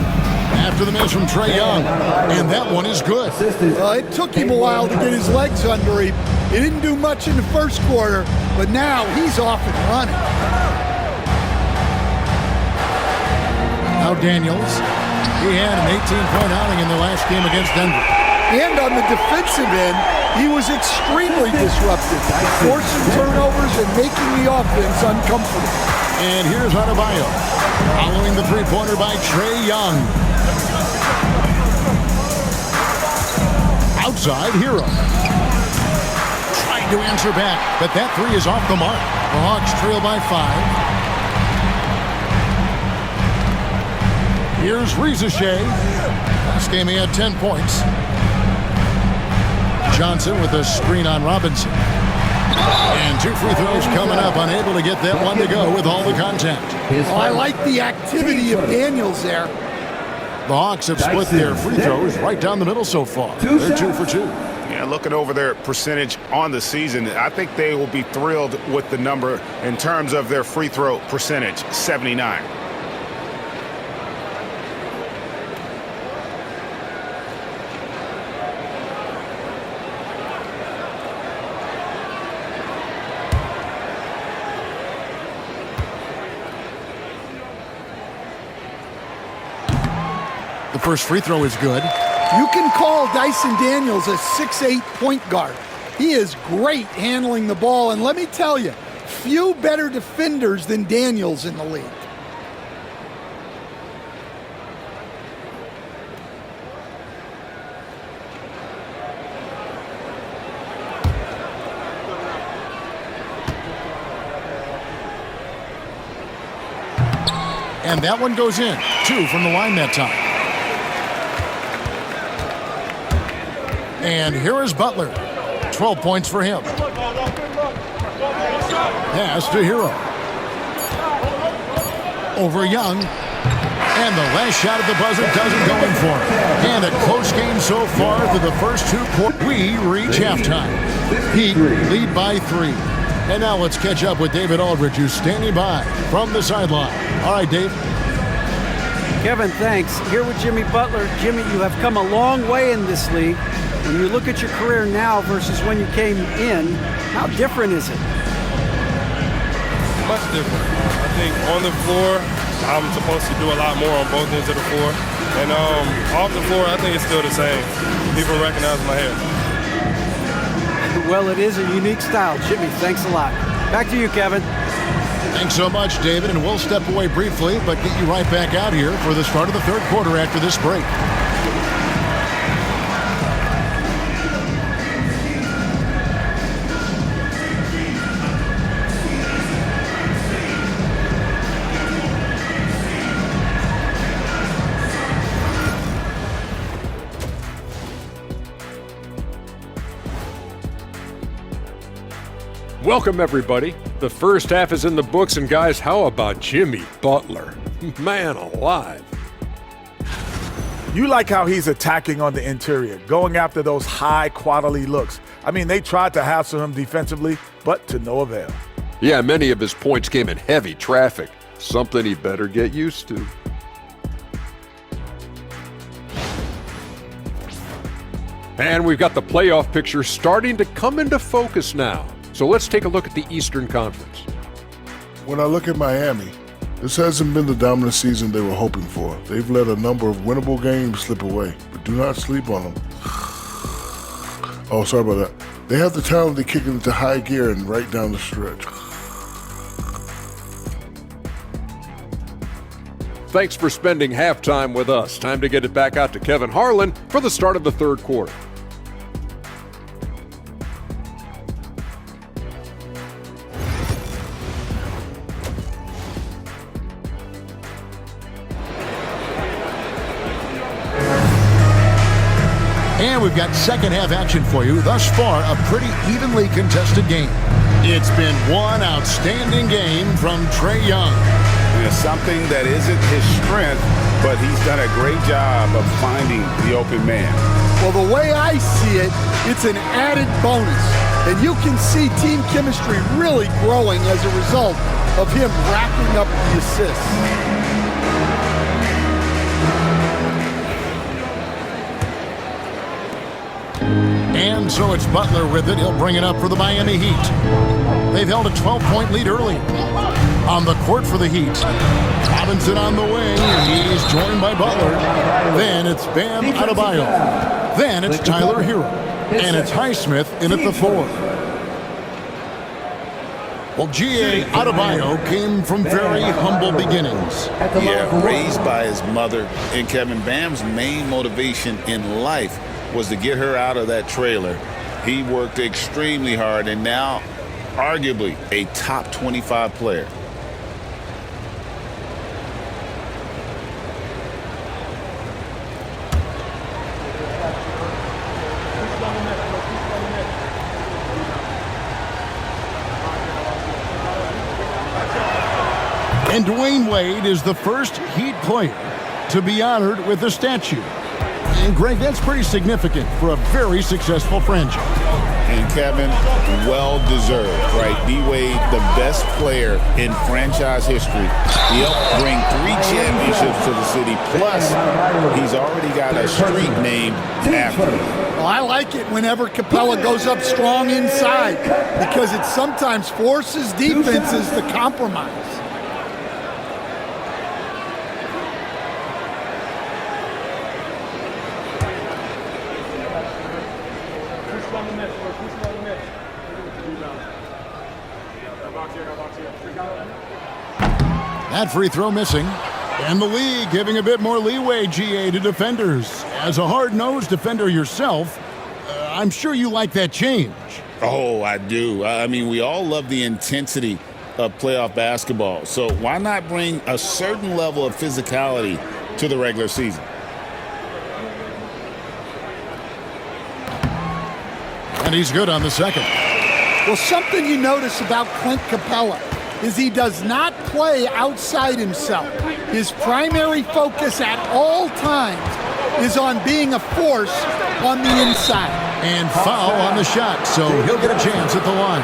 after the miss from Trae Young. And that one is good. It took him a while to get his legs under him. He didn't do much in the first quarter, but now he's off and running. Now Daniels. He had an 18-point outing in the last game against Denver. And on the defensive end, he was extremely disruptive, forcing turnovers and making the offense uncomfortable. And here's Adebayo, following the three-pointer by Trae Young. Outside, Hero. Trying to answer back, but that three is off the mark. The Hawks trail by 5. Here's Rizashea. Last game he had 10 points. Johnson with a screen on Robinson. And 2 free throws coming up, unable to get that one to go with all the contact. Oh, I like the activity of Daniels there. The Hawks have split their free throws right down the middle so far. They're 2 for 2. Yeah, looking over their percentage on the season, I think they will be thrilled with the number in terms of their free throw percentage, 79. The first free throw is good. You can call Dyson Daniels a 6'8" point guard. He is great handling the ball, and let me tell you, few better defenders than Daniels in the league. And that one goes in. 2 from the line that time. And here is Butler. 12 points for him. Pass to Hero. Over Young. And the last shot at the buzzer doesn't go in for him. And a close game so far through the first 2 quarters. We reach halftime. Heat lead by 3. And now let's catch up with David Aldridge, who's standing by from the sideline. All right, Dave. Kevin, thanks. Here with Jimmy Butler. Jimmy, you have come a long way in this league. When you look at your career now versus when you came in, how different is it? Much different. I think on the floor, I'm supposed to do a lot more on both ends of the floor. And off the floor, I think it's still the same. People recognize my hair. Well, it is a unique style. Jimmy, thanks a lot. Back to you, Kevin. Thanks so much, David, and we'll step away briefly, but get you right back out here for the start of the third quarter after this break. Welcome, everybody. The first half is in the books, and guys, how about Jimmy Butler? Man alive. You like how he's attacking on the interior, going after those high-quality looks. I mean, they tried to hassle him defensively, but to no avail. Yeah, many of his points came in heavy traffic, something he better get used to. And we've got the playoff picture starting to come into focus now. So let's take a look at the Eastern Conference. When I look at Miami, this hasn't been the dominant season they were hoping for. They've let a number of winnable games slip away, but do not sleep on them. Oh, sorry about that. They have the talent to kick it into high gear and right down the stretch. Thanks for spending halftime with us. Time to get it back out to Kevin Harlan for the start of the third quarter. And we've got second half action for you. Thus far, a pretty evenly contested game. It's been one outstanding game from Trae Young. Something that isn't his strength, but he's done a great job of finding the open man. Well, the way I see it, it's an added bonus. And you can see team chemistry really growing as a result of him racking up the assists. And so it's Butler with it. He'll bring it up for the Miami Heat. They've held a 12-point lead early. On the court for the Heat, Robinson on the wing. He's joined by Butler. Then it's Bam Adebayo. Then it's Tyler Hero. And it's Highsmith in at the 4. Well, G.A. Adebayo came from very humble beginnings. Yeah, raised by his mother. And Kevin, Bam's main motivation in life was to get her out of that trailer. He worked extremely hard and now arguably a top 25 player. And Dwayne Wade is the first Heat player to be honored with a statue. And Greg, that's pretty significant for a very successful franchise. And Kevin, well-deserved, right? D-Wade, the best player in franchise history. He helped bring 3 championships to the city. Plus, he's already got a street named after him. Well, I like it whenever Capella goes up strong inside because it sometimes forces defenses to compromise. That free throw missing. And the league giving a bit more leeway, GA, to defenders. As a hard-nosed defender yourself, I'm sure you like that change. Oh, I do. I mean, we all love the intensity of playoff basketball. So why not bring a certain level of physicality to the regular season? And he's good on the second. Well, something you notice about Clint Capella is he does not play outside himself. His primary focus at all times is on being a force on the inside. And foul on the shot, so he'll get a chance at the line.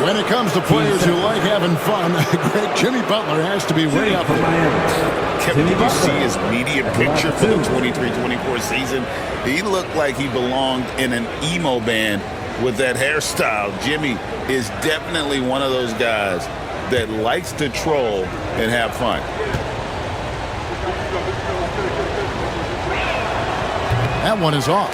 When it comes to players who like having fun, great Jimmy Butler has to be way up there. Kevin, did you see his media picture for the 23-24 season? He looked like he belonged in an emo band with that hairstyle. Jimmy is definitely one of those guys that likes to troll and have fun. That one is off.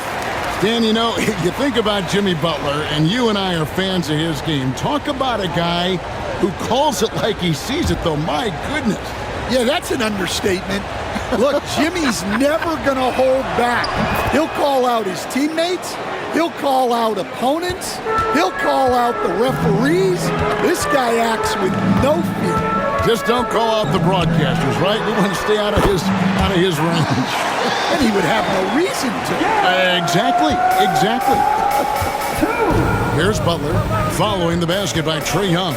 Dan, you know, you think about Jimmy Butler, and you and I are fans of his game. Talk about a guy who calls it like he sees it, though. My goodness. Yeah, that's an understatement. Look, Jimmy's never going to hold back. He'll call out his teammates. He'll call out opponents. He'll call out the referees. This guy acts with no fear. Just don't call out the broadcasters, right? We want to stay out of his range. And he would have no reason to. Exactly. Here's Butler following the basket by Trae Young.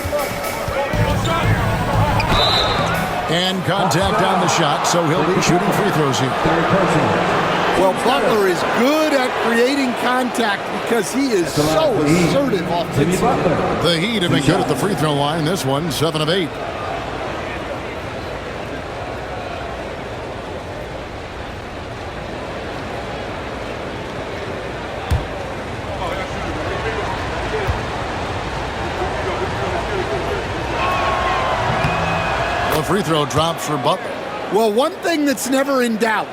And contact on the shot, so he'll be shooting free throws here. Well, Butler is good at creating contact because he is so assertive offensively. The Heat have been good at the free throw line. This one, 7 of 8. The free throw drops for Butler. Well, one thing that's never in doubt,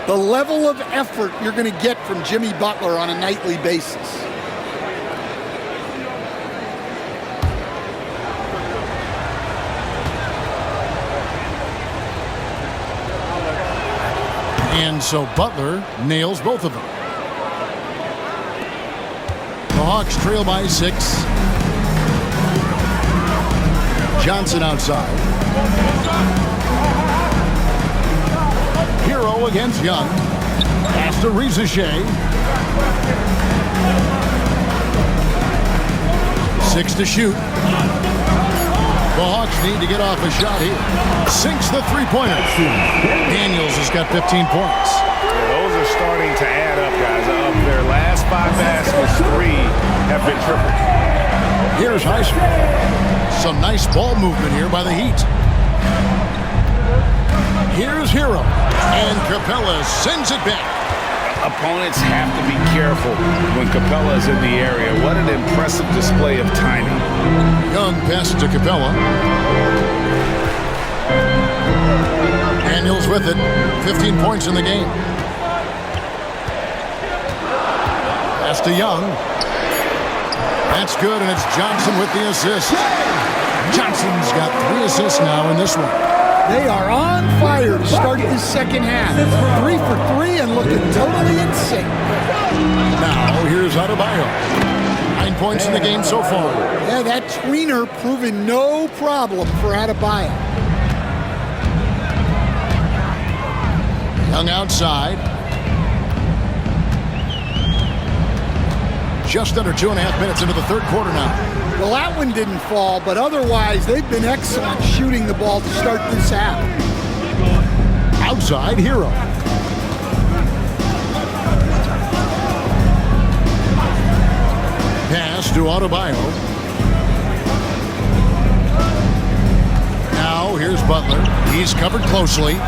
the level of effort you're going to get from Jimmy Butler on a nightly basis. And so Butler nails both of them. The Hawks trail by 6. Johnson outside. Hero against Young. Pass to Rizichet. 6 to shoot. The Hawks need to get off a shot here. Sinks the three-pointer. Daniels has got 15 points. Yeah, those are starting to add up, guys. Of their last 5 baskets, 3 have been triple. Here's Highsmith. Some nice ball movement here by the Heat. Here's Hero. And Capella sends it back. Opponents have to be careful when Capella is in the area. What an impressive display of timing. Young passes to Capella. Daniels with it. 15 points in the game. Pass to Young. That's good, and it's Johnson with the assist. Johnson's got 3 assists now in this one. They are on fire to start this second half. 3 for 3 and looking totally in sync. Now, here's Adebayo. 9 points in the game so far. Yeah, that tweener proving no problem for Adebayo. Young outside. Just under 2.5 minutes into the third quarter now. Well, that one didn't fall, but otherwise they've been excellent shooting the ball to start this half. Outside, Hero. Pass to Adebayo. Now, here's Butler. He's covered closely.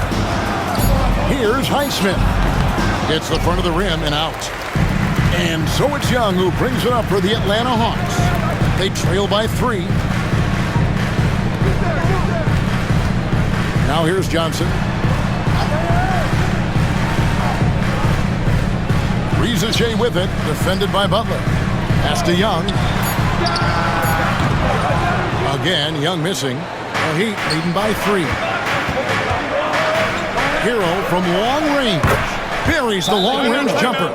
Here's Highsmith. Gets the front of the rim and out. And so it's Young who brings it up for the Atlanta Hawks. They trail by 3. Now here's Johnson. Rizichet with it, defended by Butler. Pass to Young. Again, Young missing. The Heat leading by 3. Hero from long range. Buries the long-range jumper.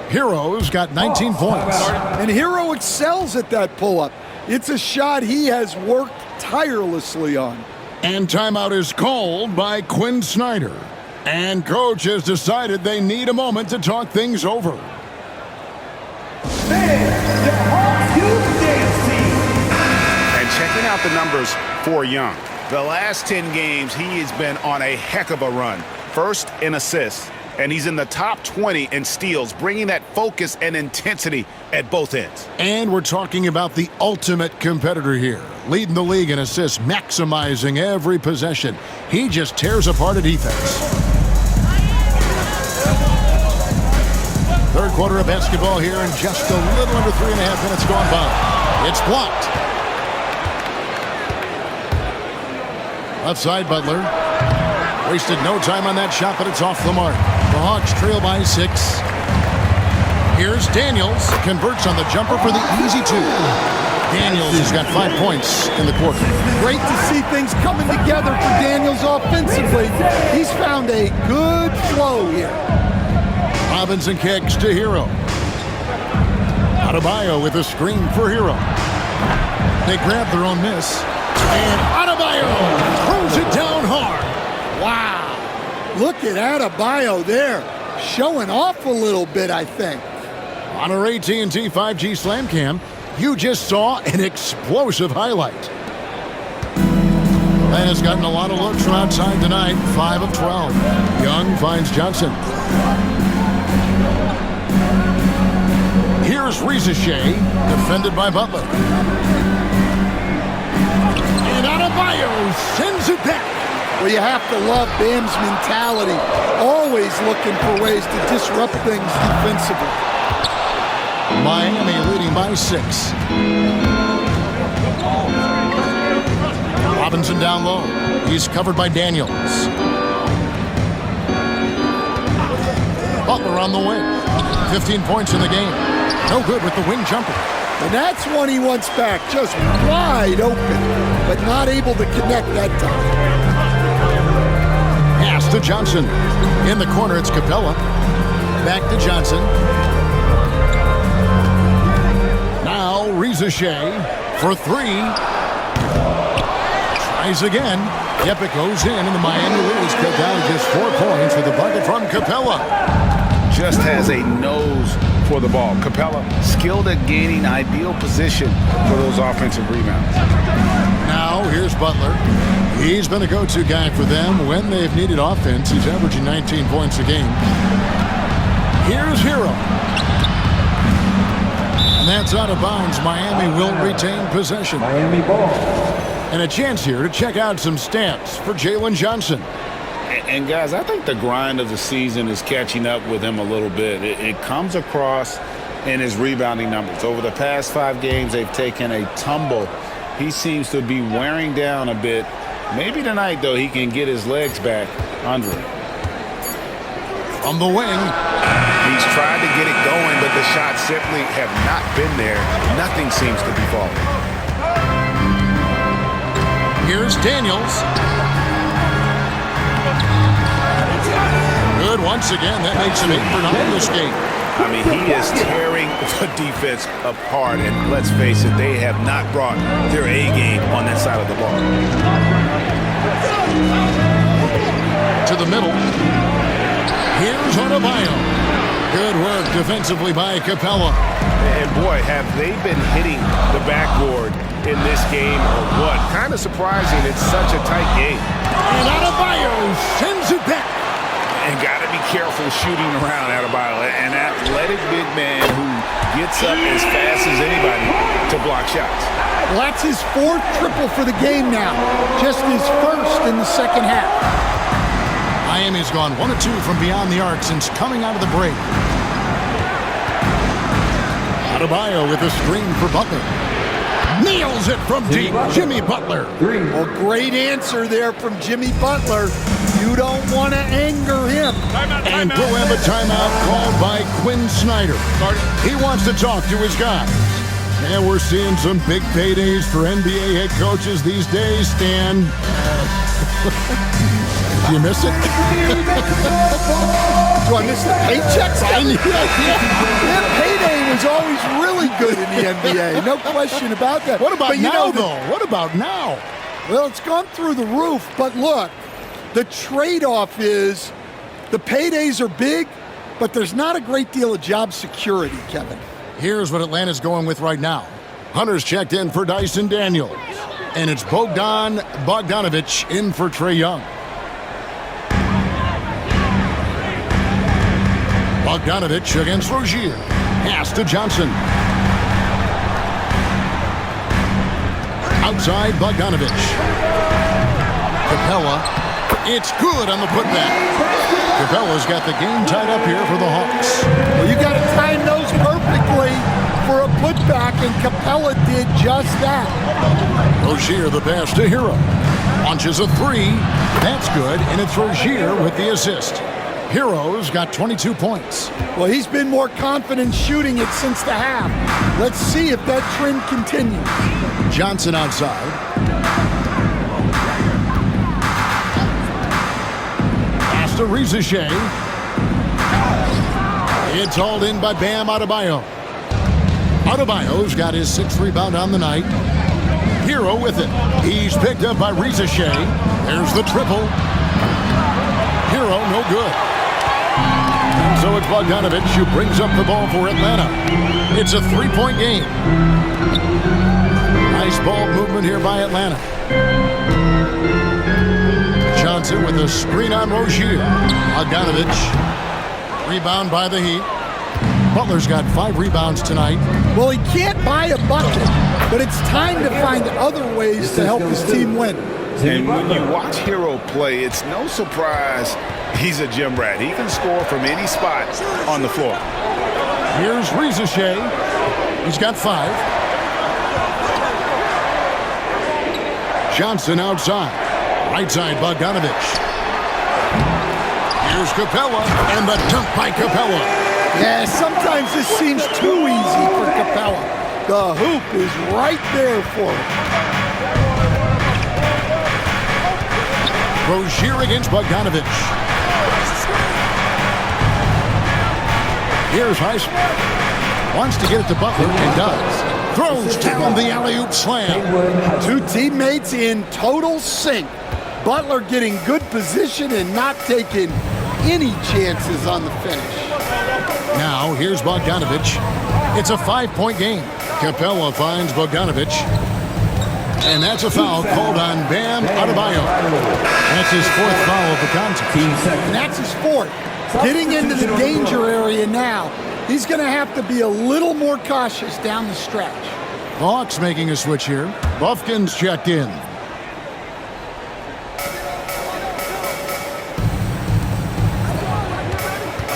Hero's got 19 points. And Hero excels at that pull-up. It's a shot he has worked tirelessly on. And timeout is called by Quinn Snyder. And coach has decided they need a moment to talk things over. And checking out the numbers for Young. The last 10 games, he has been on a heck of a run. First in assists, and he's in the top 20 in steals, bringing that focus and intensity at both ends. And we're talking about the ultimate competitor here. Leading the league in assists, maximizing every possession. He just tears apart a defense. Third quarter of basketball here, and just a little under 3.5 minutes gone by. It's blocked. Left side, Butler. Wasted no time on that shot, but it's off the mark. The Hawks trail by 6. Here's Daniels. Converts on the jumper for the easy 2. Daniels has got 5 points in the quarter. Great to see things coming together for Daniels offensively. He's found a good flow here. Robinson kicks to Hero. Adebayo with a screen for Hero. They grab their own miss. And Adebayo throws it down hard. Wow. Look at Adebayo there. Showing off a little bit, I think. On our AT&T 5G Slam Cam, you just saw an explosive highlight. Atlanta's gotten a lot of looks from outside tonight. 5 of 12. Young finds Johnson. Here's Rizichet, defended by Butler. And Adebayo sends it back. Well, you have to love Bam's mentality. Always looking for ways to disrupt things defensively. Miami leading by 6. Robinson down low. He's covered by Daniels. Butler on the wing. 15 points in the game. No good with the wing jumper. And that's one he wants back. Just wide open, but not able to connect that time. Pass to to Johnson. In the corner, it's Capella. Back to Johnson. Now Reza Shea for three. Tries again. Yep, it goes in, and the Miami Lynx cut down to just 4 points with the bucket from Capella. Just has a nose for the ball. Capella, skilled at gaining ideal position for those offensive rebounds. Now, here's Butler. He's been a go-to guy for them when they've needed offense. He's averaging 19 points a game. Here's Hero. And that's out of bounds. Miami will retain possession. Miami ball. And a chance here to check out some stats for Jalen Johnson. And guys, I think the grind of the season is catching up with him a little bit. It comes across in his rebounding numbers. Over the past 5 games, they've taken a tumble. He seems to be wearing down a bit. Maybe tonight, though, he can get his legs back under him. On the wing. He's tried to get it going, but the shots simply have not been there. Nothing seems to be falling. Here's Daniels. Good once again. That makes him 8 for 9 in this game. I mean, he is tearing the defense apart, and let's face it, they have not brought their A game on that side of the ball. To the middle. Here's Adebayo. Good work defensively by Capella. And boy, have they been hitting the backboard in this game or what? Kind of surprising. It's such a tight game. And Adebayo sends it back. And got to be careful shooting around Adebayo. An athletic big man who gets up as fast as anybody to block shots. Well, that's his 4th triple for the game now. Just his 1st in the second half. Miami's gone 1 of 2 from beyond the arc since coming out of the break. Adebayo with a screen for Butler. Nails it from deep. Jimmy Butler. A great answer there from Jimmy Butler. You don't want to anger him. And we'll have a timeout called by Quinn Snyder. He wants to talk to his guys. And we're seeing some big paydays for NBA head coaches these days, Stan. Do you miss it? Do I miss the paychecks? Yeah, payday was always really good in the NBA. No question about that. What about but now, though? What about now? Well, it's gone through the roof. But look, the trade-off is the paydays are big, but there's not a great deal of job security, Kevin. Here's what Atlanta's going with right now. Hunter's checked in for Dyson Daniels. And it's Bogdanovich in for Trae Young. Bogdanovich against Rozier. Pass to Johnson. Outside Bogdanovich. Capella. It's good on the putback. Capella's got the game tied up here for the Hawks. Well, you got to time those perfectly for a putback, and Capella did just that. Rozier the pass to Hero. Launches a 3. That's good, and it's Rozier with the assist. Hero's got 22 points. Well, he's been more confident shooting it since the half. Let's see if that trend continues. Johnson outside. Pass to Reza Shea. It's hauled in by Bam Adebayo. Adebayo's got his 6th rebound on the night. Hero with it. He's picked up by Reza Shea. There's the triple. Hero, no good. And so it's Bogdanovich who brings up the ball for Atlanta. It's a 3-point game. Nice ball movement here by Atlanta. Johnson with a screen on Rozier. Bogdanovich. Rebound by the Heat. Butler's got 5 rebounds tonight. Well, he can't buy a bucket, but it's time to find other ways to help his team win. And when you watch Hero play, it's no surprise he's a gym rat. He can score from any spot on the floor. Here's Reza Shea. He's got 5. Johnson outside. Right side, Bogdanovich. Here's Capella, and the dunk by Capella. Yeah, sometimes this seems too easy for Capella. The hoop is right there for him. Rozier against Bogdanovich. Here's Heisman. Wants to get it to Butler and does. Throws down the alley-oop slam. Two teammates in total sync. Butler getting good position and not taking any chances on the finish. Now, here's Bogdanovich. It's a 5-point game. Capella finds Bogdanovich. And that's a foul called on Bam Adebayo. That's his 4th foul of the contest. And that's his 4th. Getting into the danger area now. He's going to have to be a little more cautious down the stretch. The Hawks making a switch here. Buffkin's checked in.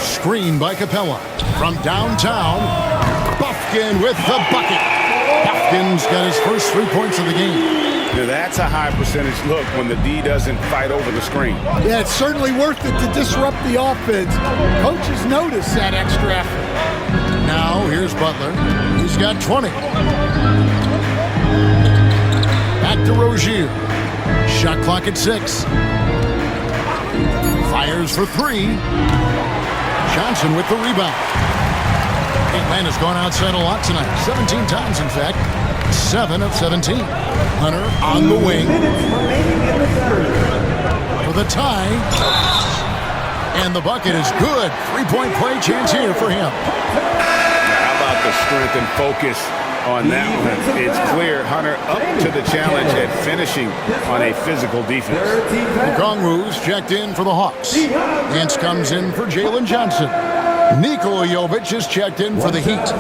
Screen by Capella. From downtown, Buffkin with the bucket. Buffkin's got his first 3 points of the game. Now that's a high percentage look when the D doesn't fight over the screen. Yeah, it's certainly worth it to disrupt the offense. Coaches notice that extra effort. Now, here's Butler. He's got 20. Back to Rozier. Shot clock at 6. Fires for 3. Johnson with the rebound. Atlanta's gone outside a lot tonight. 17 times, in fact. 7 of 17. Hunter on the wing. For the tie. And the bucket is good. 3-point play chance here for him. How about the strength and focus on that one? It's clear Hunter up to the challenge at finishing on a physical defense. Okongwu's checked in for the Hawks. Nance comes in for Jalen Johnson. Nikola Jovic is checked in for the Heat.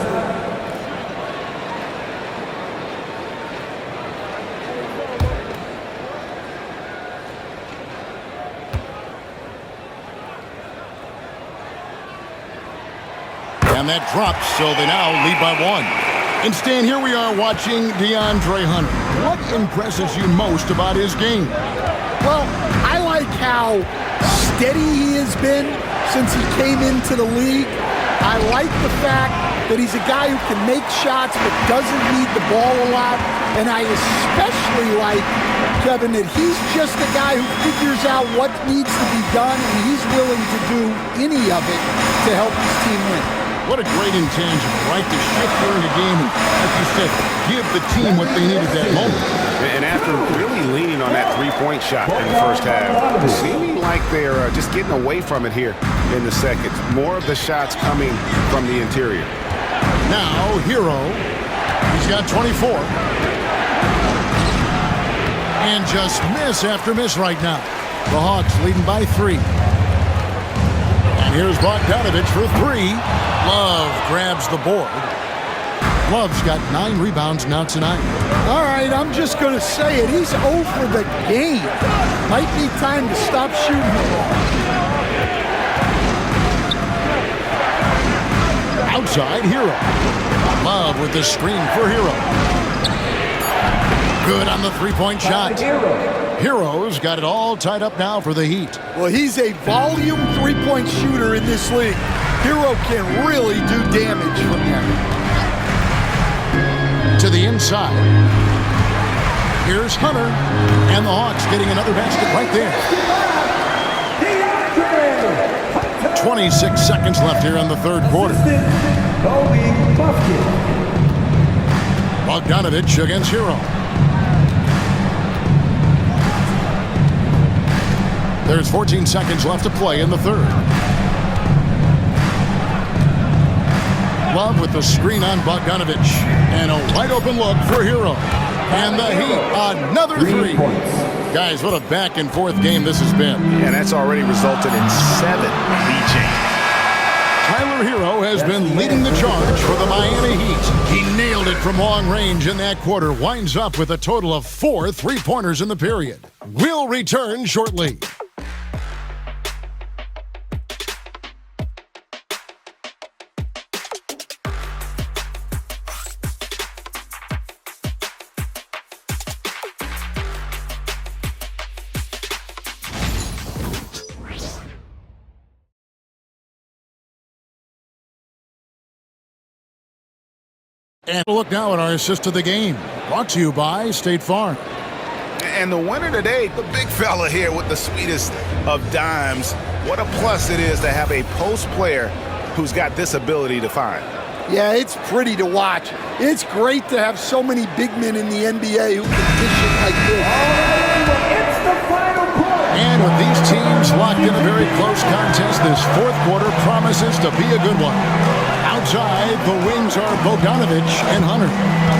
And that drops, so they now lead by 1. And Stan, here we are watching DeAndre Hunter. What impresses you most about his game? Well, I like how steady he has been since he came into the league. I like the fact that he's a guy who can make shots but doesn't need the ball a lot. And I especially like, Kevin, that he's just a guy who figures out what needs to be done, and he's willing to do any of it to help his team win. What a great intangible, right? To shift during a game and, like you said, give the team what they need at that moment. And after really leaning on that 3-point shot in the first half, seeming like they're just getting away from it here in the second. More of the shots coming from the interior. Now, Hero. He's got 24. And just miss after miss right now. The Hawks leading by 3. And here's Bogdanovich for 3. Love grabs the board. Love's got 9 rebounds now tonight. All right, I'm just going to say it. He's over the game. Might be time to stop shooting the ball. Outside, Hero. Love with the screen for Hero. Good on the 3-point shot. Hero's got it all tied up now for the Heat. Well, he's a volume 3-point shooter in this league. Hero can really do damage from there. To the inside. Here's Hunter. And the Hawks getting another basket right there. 26 seconds left here in the third quarter. Bogdanovich against Hero. There's 14 seconds left to play in the third. Love with the screen on Bogdanovich. And a wide open look for Hero. And the Heat, another 3. Guys, what a back and forth game this has been. And that's already resulted in 7 lead changes. Tyler Hero has been leading the charge for the Miami Heat. He nailed it from long range in that quarter. Winds up with a total of 4 3-pointers in the period. We'll return shortly. And look now at our assist of the game. Brought to you by State Farm. And the winner today, the big fella here with the sweetest of dimes. What a plus it is to have a post player who's got this ability to find. Yeah, it's pretty to watch. It's great to have so many big men in the NBA who can dish it like this. It's the final quarter. And with these teams locked in a very close contest, this fourth quarter promises to be a good one. Outside, the wings are Bogdanovich and Hunter.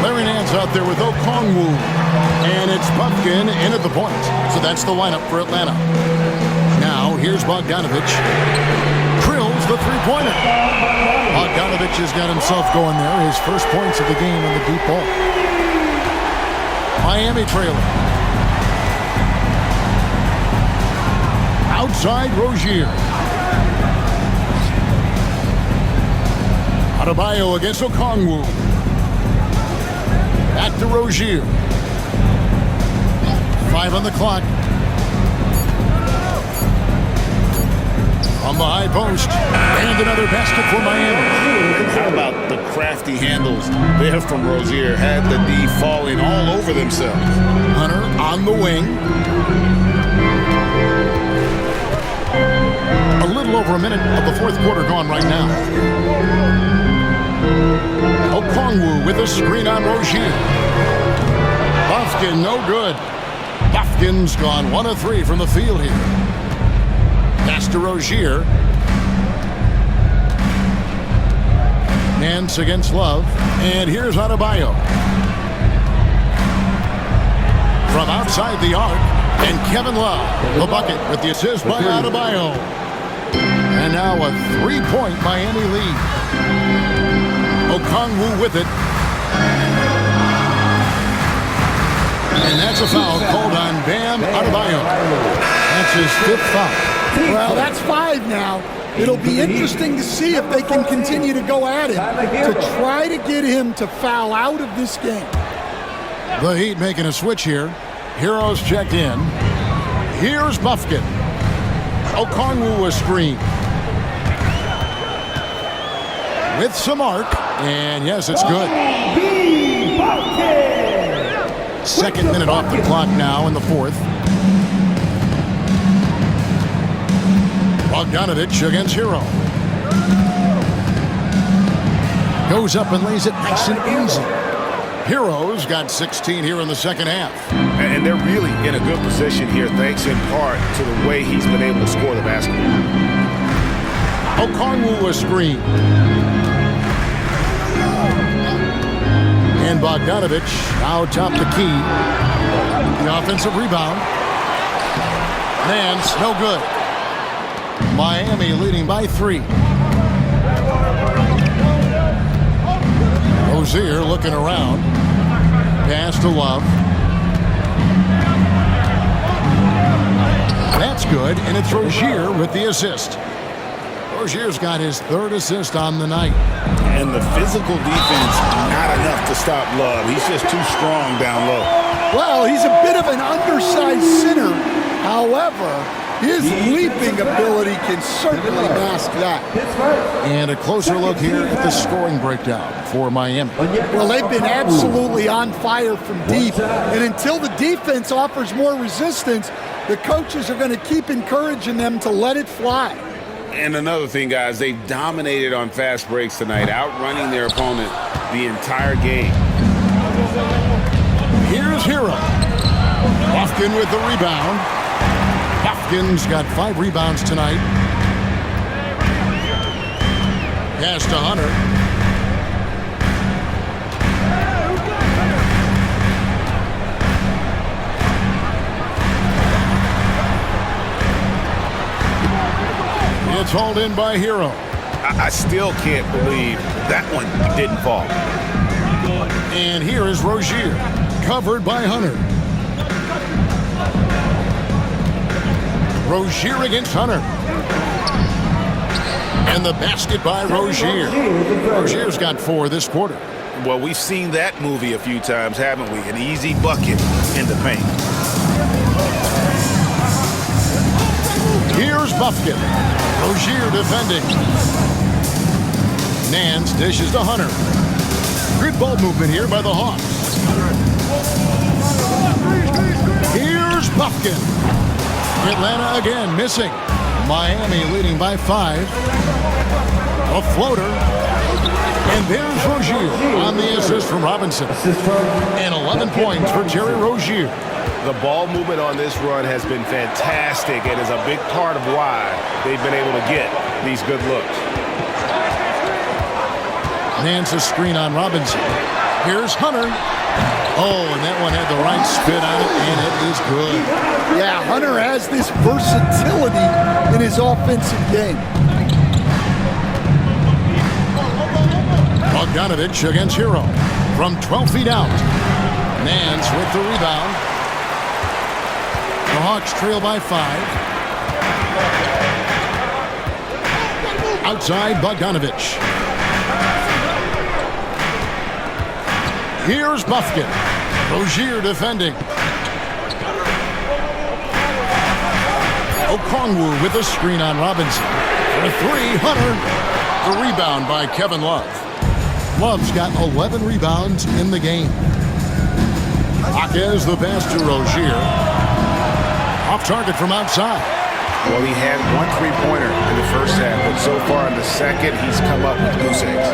Larry Nance out there with Okongwu. And it's Buffkin in at the point. So that's the lineup for Atlanta. Now, here's Bogdanovich. Drills the three-pointer. Bogdanovich has got himself going there. His first points of the game on the deep ball. Miami trailing. Outside, Rozier. Adebayo against Okongwu. Back to Rozier. 5 on the clock. On the high post. And another basket for Miami. How about the crafty handles there from Rozier? Had the D falling all over themselves. Hunter on the wing. A little over a minute of the fourth quarter gone right now. Okongwu with a screen on Rozier. Buffkin, no good. Buffkin's gone 1 of 3 from the field here. Pass to Rozier. Nance against Love. And here's Adebayo. From outside the arc. And Kevin Love, the bucket with the assist by Adebayo. And now a 3-point Miami lead. Okongwu with it. And that's a foul called on Bam Adebayo. That's his 5th foul. Well, that's 5 now. It'll be interesting to see if they can continue to go at him to try to get him to foul out of this game. The Heat making a switch here. Heroes checked in. Here's Buffkin. Okongwu a screen. With some arc. And yes, it's good. Second minute off the clock now in the fourth. Bogdanovich against Hero. Goes up and lays it nice and easy. Hero's got 16 here in the second half. And they're really in a good position here, thanks in part to the way he's been able to score the basketball. Okongwu a screen. And Bogdanovich now top the key. The offensive rebound. Nance, no good. Miami leading by 3. Rozier looking around. Pass to Love. That's good, and it's Rozier with the assist. Rozier's got his 3rd assist on the night. And the physical defense, not enough to stop Love. He's just too strong down low. Well, he's a bit of an undersized center. However, his leaping ability can certainly mask that. And a closer look here at the scoring breakdown for Miami. Well, they've been absolutely on fire from deep. And until the defense offers more resistance, the coaches are going to keep encouraging them to let it fly. And another thing, guys, they've dominated on fast breaks tonight, outrunning their opponent the entire game. Here's Hero. Buffkin with the rebound. Buffkin's got 5 rebounds tonight. Pass to Hunter. It's hauled in by Hero. I still can't believe that one didn't fall. And here is Rozier, covered by Hunter. Rozier against Hunter. And the basket by Rozier. Rozier's got 4 this quarter. Well, we've seen that movie a few times, haven't we? An easy bucket in the paint. Here's Buffkin. Rozier defending. Nance dishes to Hunter. Good ball movement here by the Hawks. Here's Buffkin. Atlanta again missing. Miami leading by 5. A floater. And there's Rozier on the assist from Robinson. And 11 points for Terry Rozier. The ball movement on this run has been fantastic and is a big part of why they've been able to get these good looks. Nance's screen on Robinson. Here's Hunter. Oh, and that one had the right spin on it, and it is good. Yeah, Hunter has this versatility in his offensive game. Bogdanovich against Hero from 12 feet out. Nance with the rebound. The Hawks trail by 5. Outside Bogdanovich. Here's Buffkin. Rozier defending. Okongwu with a screen on Robinson. For 3, Hunter. The rebound by Kevin Love. Love's got 11 rebounds in the game. HAWKS the pass to Rozier. Off target from outside. Well, he had 1 3-pointer in the first half, but so far in the second, he's come up with goose eggs.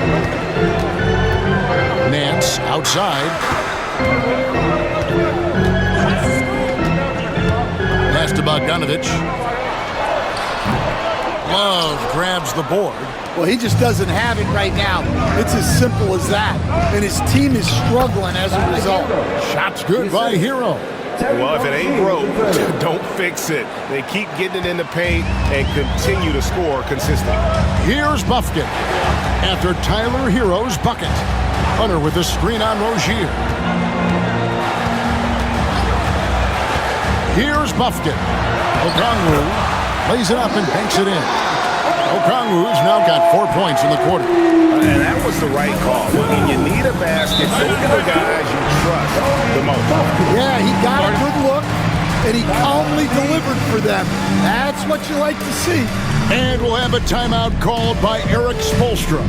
Nance outside. Pass to Bogdanovich. Love grabs the board. Well, he just doesn't have it right now. It's as simple as that. And his team is struggling as a result. Shots good by Hero. Well, if it ain't broke, don't fix it. They keep getting it in the paint and continue to score consistently. Here's Buffkin after Tyler Hero's bucket. Hunter with the screen on Rozier. Here's Buffkin. Okongwu lays it up and banks it in. Okongwu's now got 4 points in the quarter. And that was the right call. When you need a basket, those are the guys you trust the most. Yeah, he got a good look, and he calmly delivered for them. That's what you like to see. And we'll have a timeout called by Eric Spoelstra.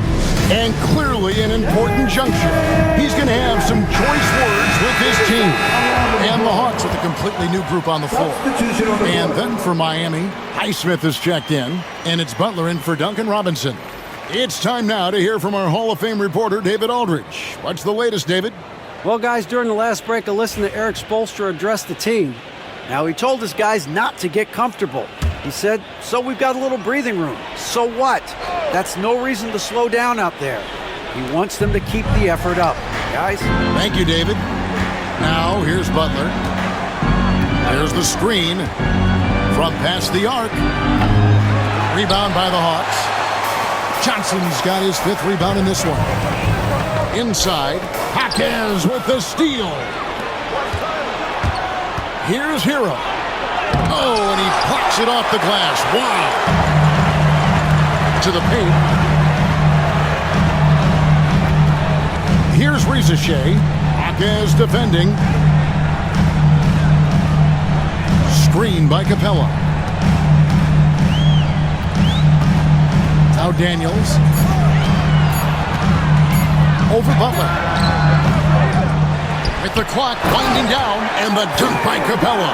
And clearly an important juncture. He's going to have some choice words with his team. And the Hawks with a completely new group on the floor. And then for Miami, Highsmith is checked in, and it's Butler in for Duncan Robinson. It's time now to hear from our Hall of Fame reporter, David Aldridge. What's the latest, David? Well, guys, during the last break, I listened to Eric Spoelstra address the team. Now, he told his guys not to get comfortable. He said, so we've got a little breathing room. So what? That's no reason to slow down out there. He wants them to keep the effort up. Guys? Thank you, David. Now, here's Butler. There's the screen from past the arc. Rebound by the Hawks. Johnson's got his 5th rebound in this one. Inside, HAWKS with the steal. Here's Hero. Oh, and he plucks it off the glass. Wow. To the paint. Here's Rizachet. HAWKS defending. Screen by Capella. Now Daniels. Over Butler. With the clock winding down, and the dunk by Capella.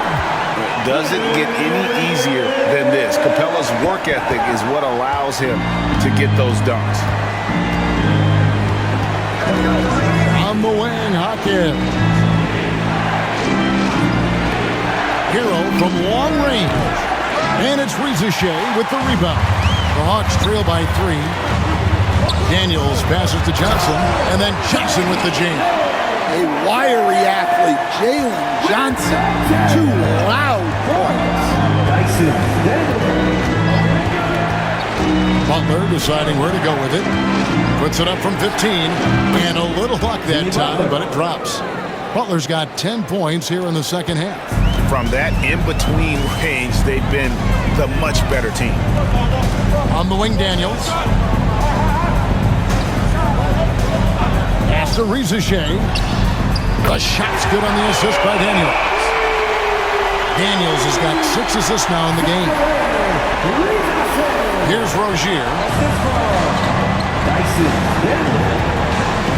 Doesn't get any easier than this. Capella's work ethic is what allows him to get those dunks. On the wing, HAWKS. Hero from long range. And it's Rizachet with the rebound. The Hawks trail by 3. Daniels passes to Johnson, and then Johnson with the jam. A wiry athlete, Jalen Johnson. 2 loud points. Butler deciding where to go with it. Puts it up from 15. And a little luck that time, but it drops. Butler's got 10 points here in the second half. From that in-between range, they've been the much better team. On the wing, Daniels. Pass to Rizachet. The shot's good on the assist by Daniels. Daniels has got 6 assists now in the game. Here's Rozier.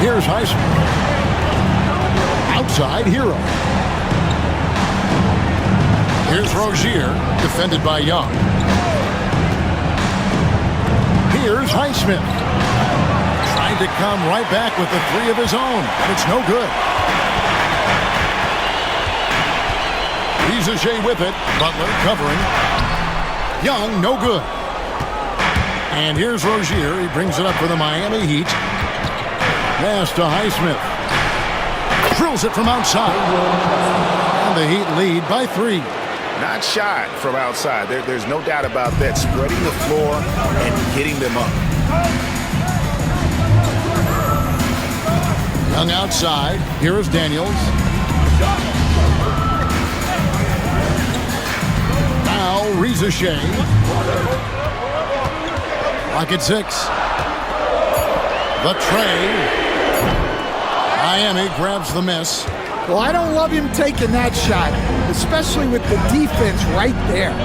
Here's Highsmith. Outside, Hero. Here's Rozier, defended by Young. Here's Highsmith. Trying to come right back with the three of his own, and it's no good. Rizachet with it. Butler covering. Young, no good. And here's Rozier. He brings it up for the Miami Heat. Pass to Highsmith. Drills it from outside. And the Heat lead by 3. Not shot from outside. There's no doubt about that. Spreading the floor and getting them up. Young outside. Here is Daniels. Now Rizachet. Lock at 6. The tray. Miami grabs the miss. Well, I don't love him taking that shot, especially with the defense right there.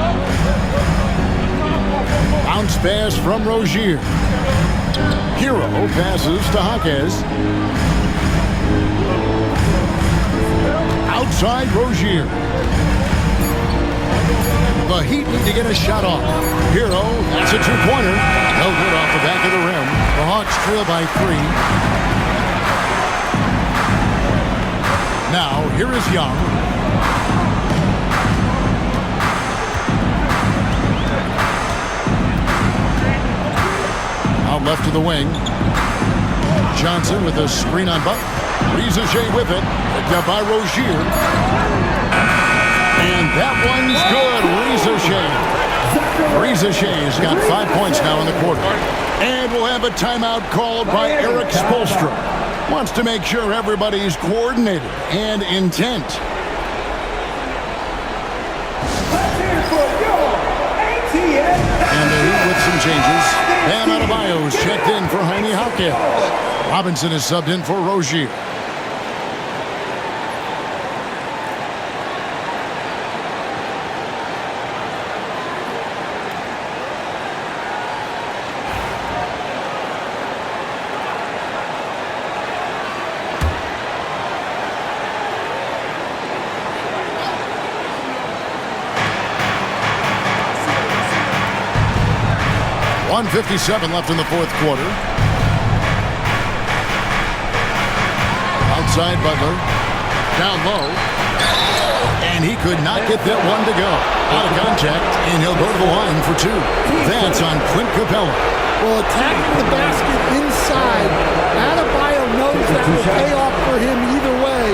Bounce pass from Rozier. Hero passes to HAWKS. Outside Rozier. The Heat need to get a shot off. Hero, that's a two-pointer. No good off the back of the rim. The Hawks trail by 3. Now, here is Young. Out left to the wing. Johnson with a screen on Buck. Rizachet with it. Picked up by Rozier. And that one's good. Rizachet's got 5 points now in the quarter. And we'll have a timeout called by Eric Spoelstra. Wants to make sure everybody's coordinated and intent. And the Heat with some changes. Bam Adebayo's checked in for Jaime HAWKS. Robinson is subbed in for Rozier. .157 left in the fourth quarter. Outside Butler. Down low. And he could not get that one to go. Out of contact, and he'll go to the line for 2. That's on Clint Capella. Well, attacking the basket inside, Adebayo knows that will pay off for him either way,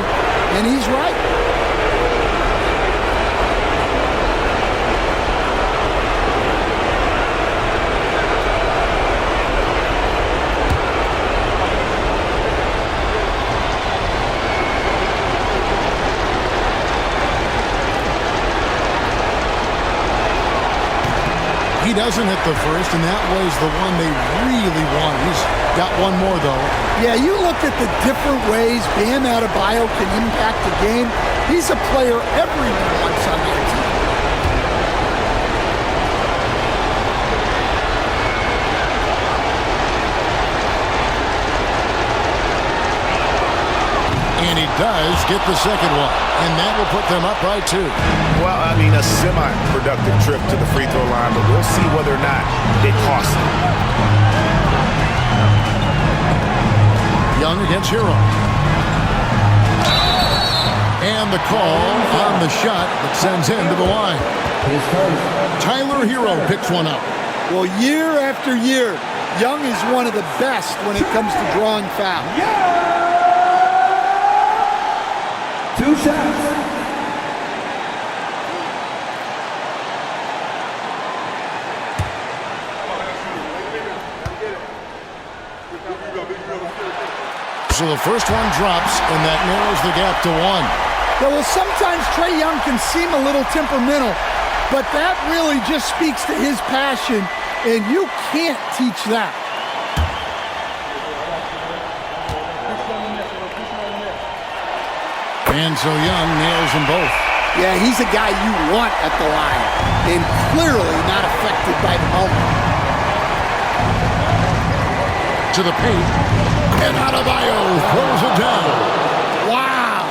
and he's right. He doesn't hit the first, and that was the one they really want. He's got one more, though. Yeah, you look at the different ways Bam Adebayo can impact the game. He's a player everyone wants on their team. And he does get the second one, and that will put them up by 2. Well, I mean, a semi-productive trip to the free throw line, but we'll see whether or not it costs him. Young against Hero. And the call on the shot that sends him to the line. Tyler Hero picks one up. Well, year after year, Young is one of the best when it comes to drawing fouls. 2 shots. So the first one drops, and that narrows the gap to 1. Yeah, well, sometimes Trae Young can seem a little temperamental, but that really just speaks to his passion, and you can't teach that. And so Young nails them both. Yeah, he's a guy you want at the line, and clearly not affected by the moment. To the paint, and Adebayo throws it down. Wow!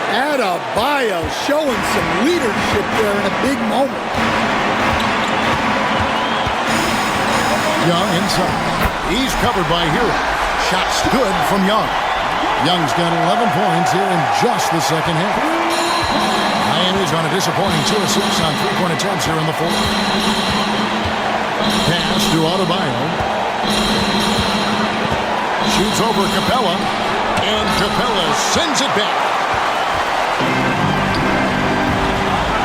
Adebayo showing some leadership there in a big moment. Young inside. He's covered by Hero. Shot's good from Young. Young's got 11 points here in just the second half. Miami's on a disappointing 2 assists on 3-point attempts here in the fourth. Pass to Adebayo. Shoots over Capella. And Capella sends it back.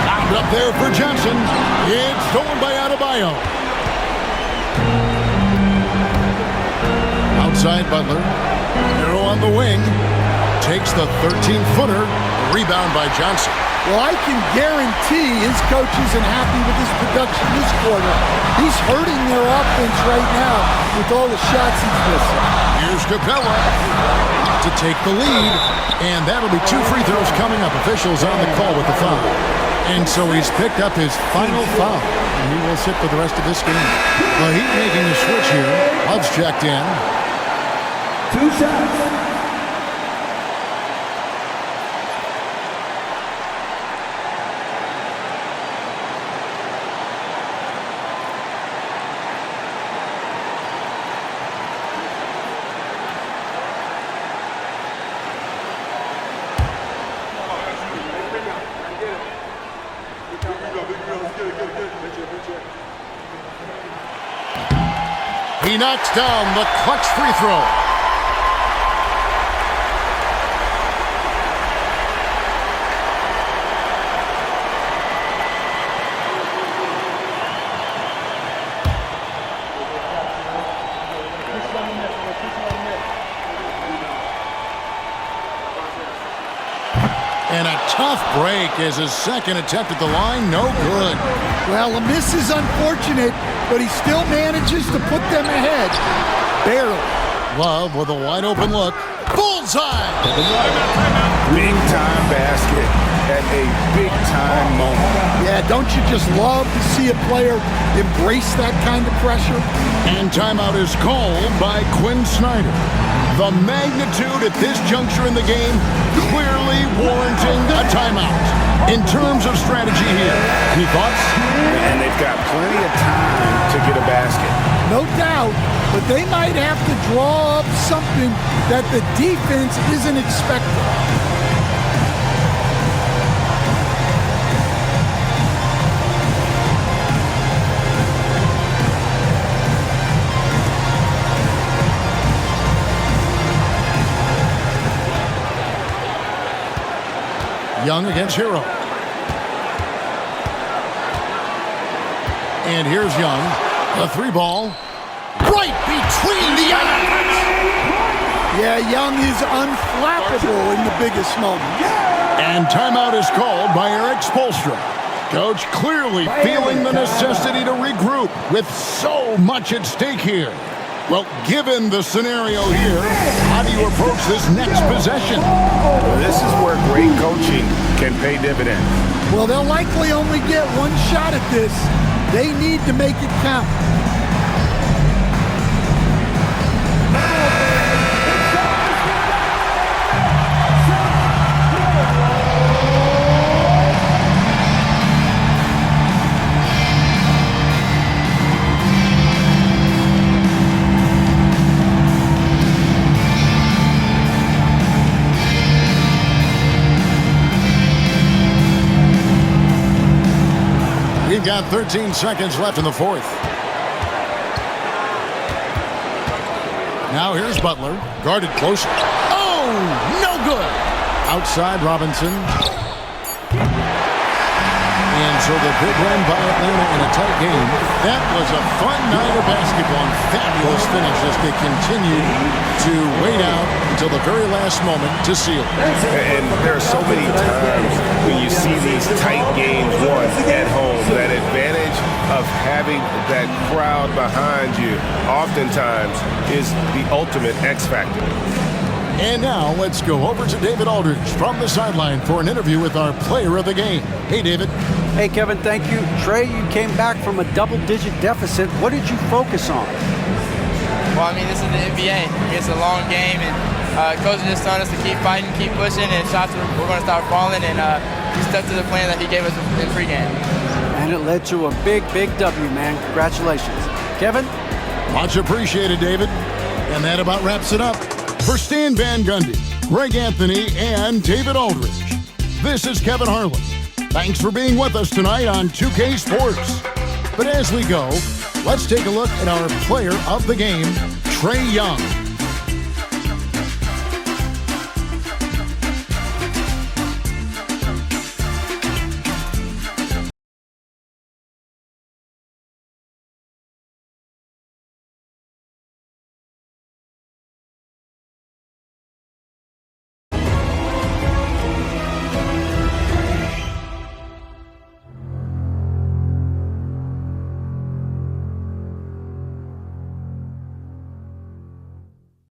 Bound up there for Johnson. It's stolen by Adebayo. Outside Butler. Hero on the wing. Takes the 13-footer. Rebound by Johnson. Well, I can guarantee his coach isn't happy with his production this quarter. He's hurting their offense right now with all the shots he's missing. Here's Capella to take the lead. And that'll be 2 free throws coming up. Officials on the call with the foul. And so he's picked up his final foul. And he will sit for the rest of this game. The Heat making a switch here. Love's checked in. 2 shots. He knocks down the clutch free throw. And a tough break as his second attempt at the line, no good. Well, a miss is unfortunate, but he still manages to put them ahead. Barely. Love with a wide open look. Bullseye! Big time basket at a big time moment. Yeah, don't you just love to see a player embrace that kind of pressure? And timeout is called by Quinn Snyder. The magnitude at this juncture in the game clearly warranting a timeout. In terms of strategy here, any thoughts? And they've got plenty of time to get a basket. No doubt, but they might have to draw up something that the defense isn't expecting. Young against Hero. And here's Young. A 3-ball. Right between the eyes. Yeah, Young is unflappable in the biggest moments. And timeout is called by Eric Spoelstra. Coach clearly feeling the necessity to regroup with so much at stake here. Well, given the scenario here, how do you approach this next possession? Well, this is where great coaching can pay dividends. Well, they'll likely only get one shot at this. They need to make it count. We've got 13 seconds left in the fourth. Now here's Butler, guarded closely. Oh, no good. Outside Robinson. And so the big run by Atlanta in a tight game. That was a fun night of basketball and fabulous finish as they continued to wait out until the very last moment to seal. And there are so many times when you see these tight games won at home, that advantage of having that crowd behind you oftentimes is the ultimate X factor. And now let's go over to David Aldridge from the sideline for an interview with our player of the game. Hey, David. Hey, Kevin, thank you. Trey, you came back from a double-digit deficit. What did you focus on? Well, I mean, this is the NBA. It's a long game, and coach just telling us to keep fighting, keep pushing, and shots we're going to start falling, and we stuck to the plan that he gave us in pregame. And it led to a big, big W, man. Congratulations. Kevin? Much appreciated, David. And that about wraps it up. For Stan Van Gundy, Greg Anthony, and David Aldridge, this is Kevin Harlan. Thanks for being with us tonight on 2K Sports. But as we go, let's take a look at our player of the game, Trae Young.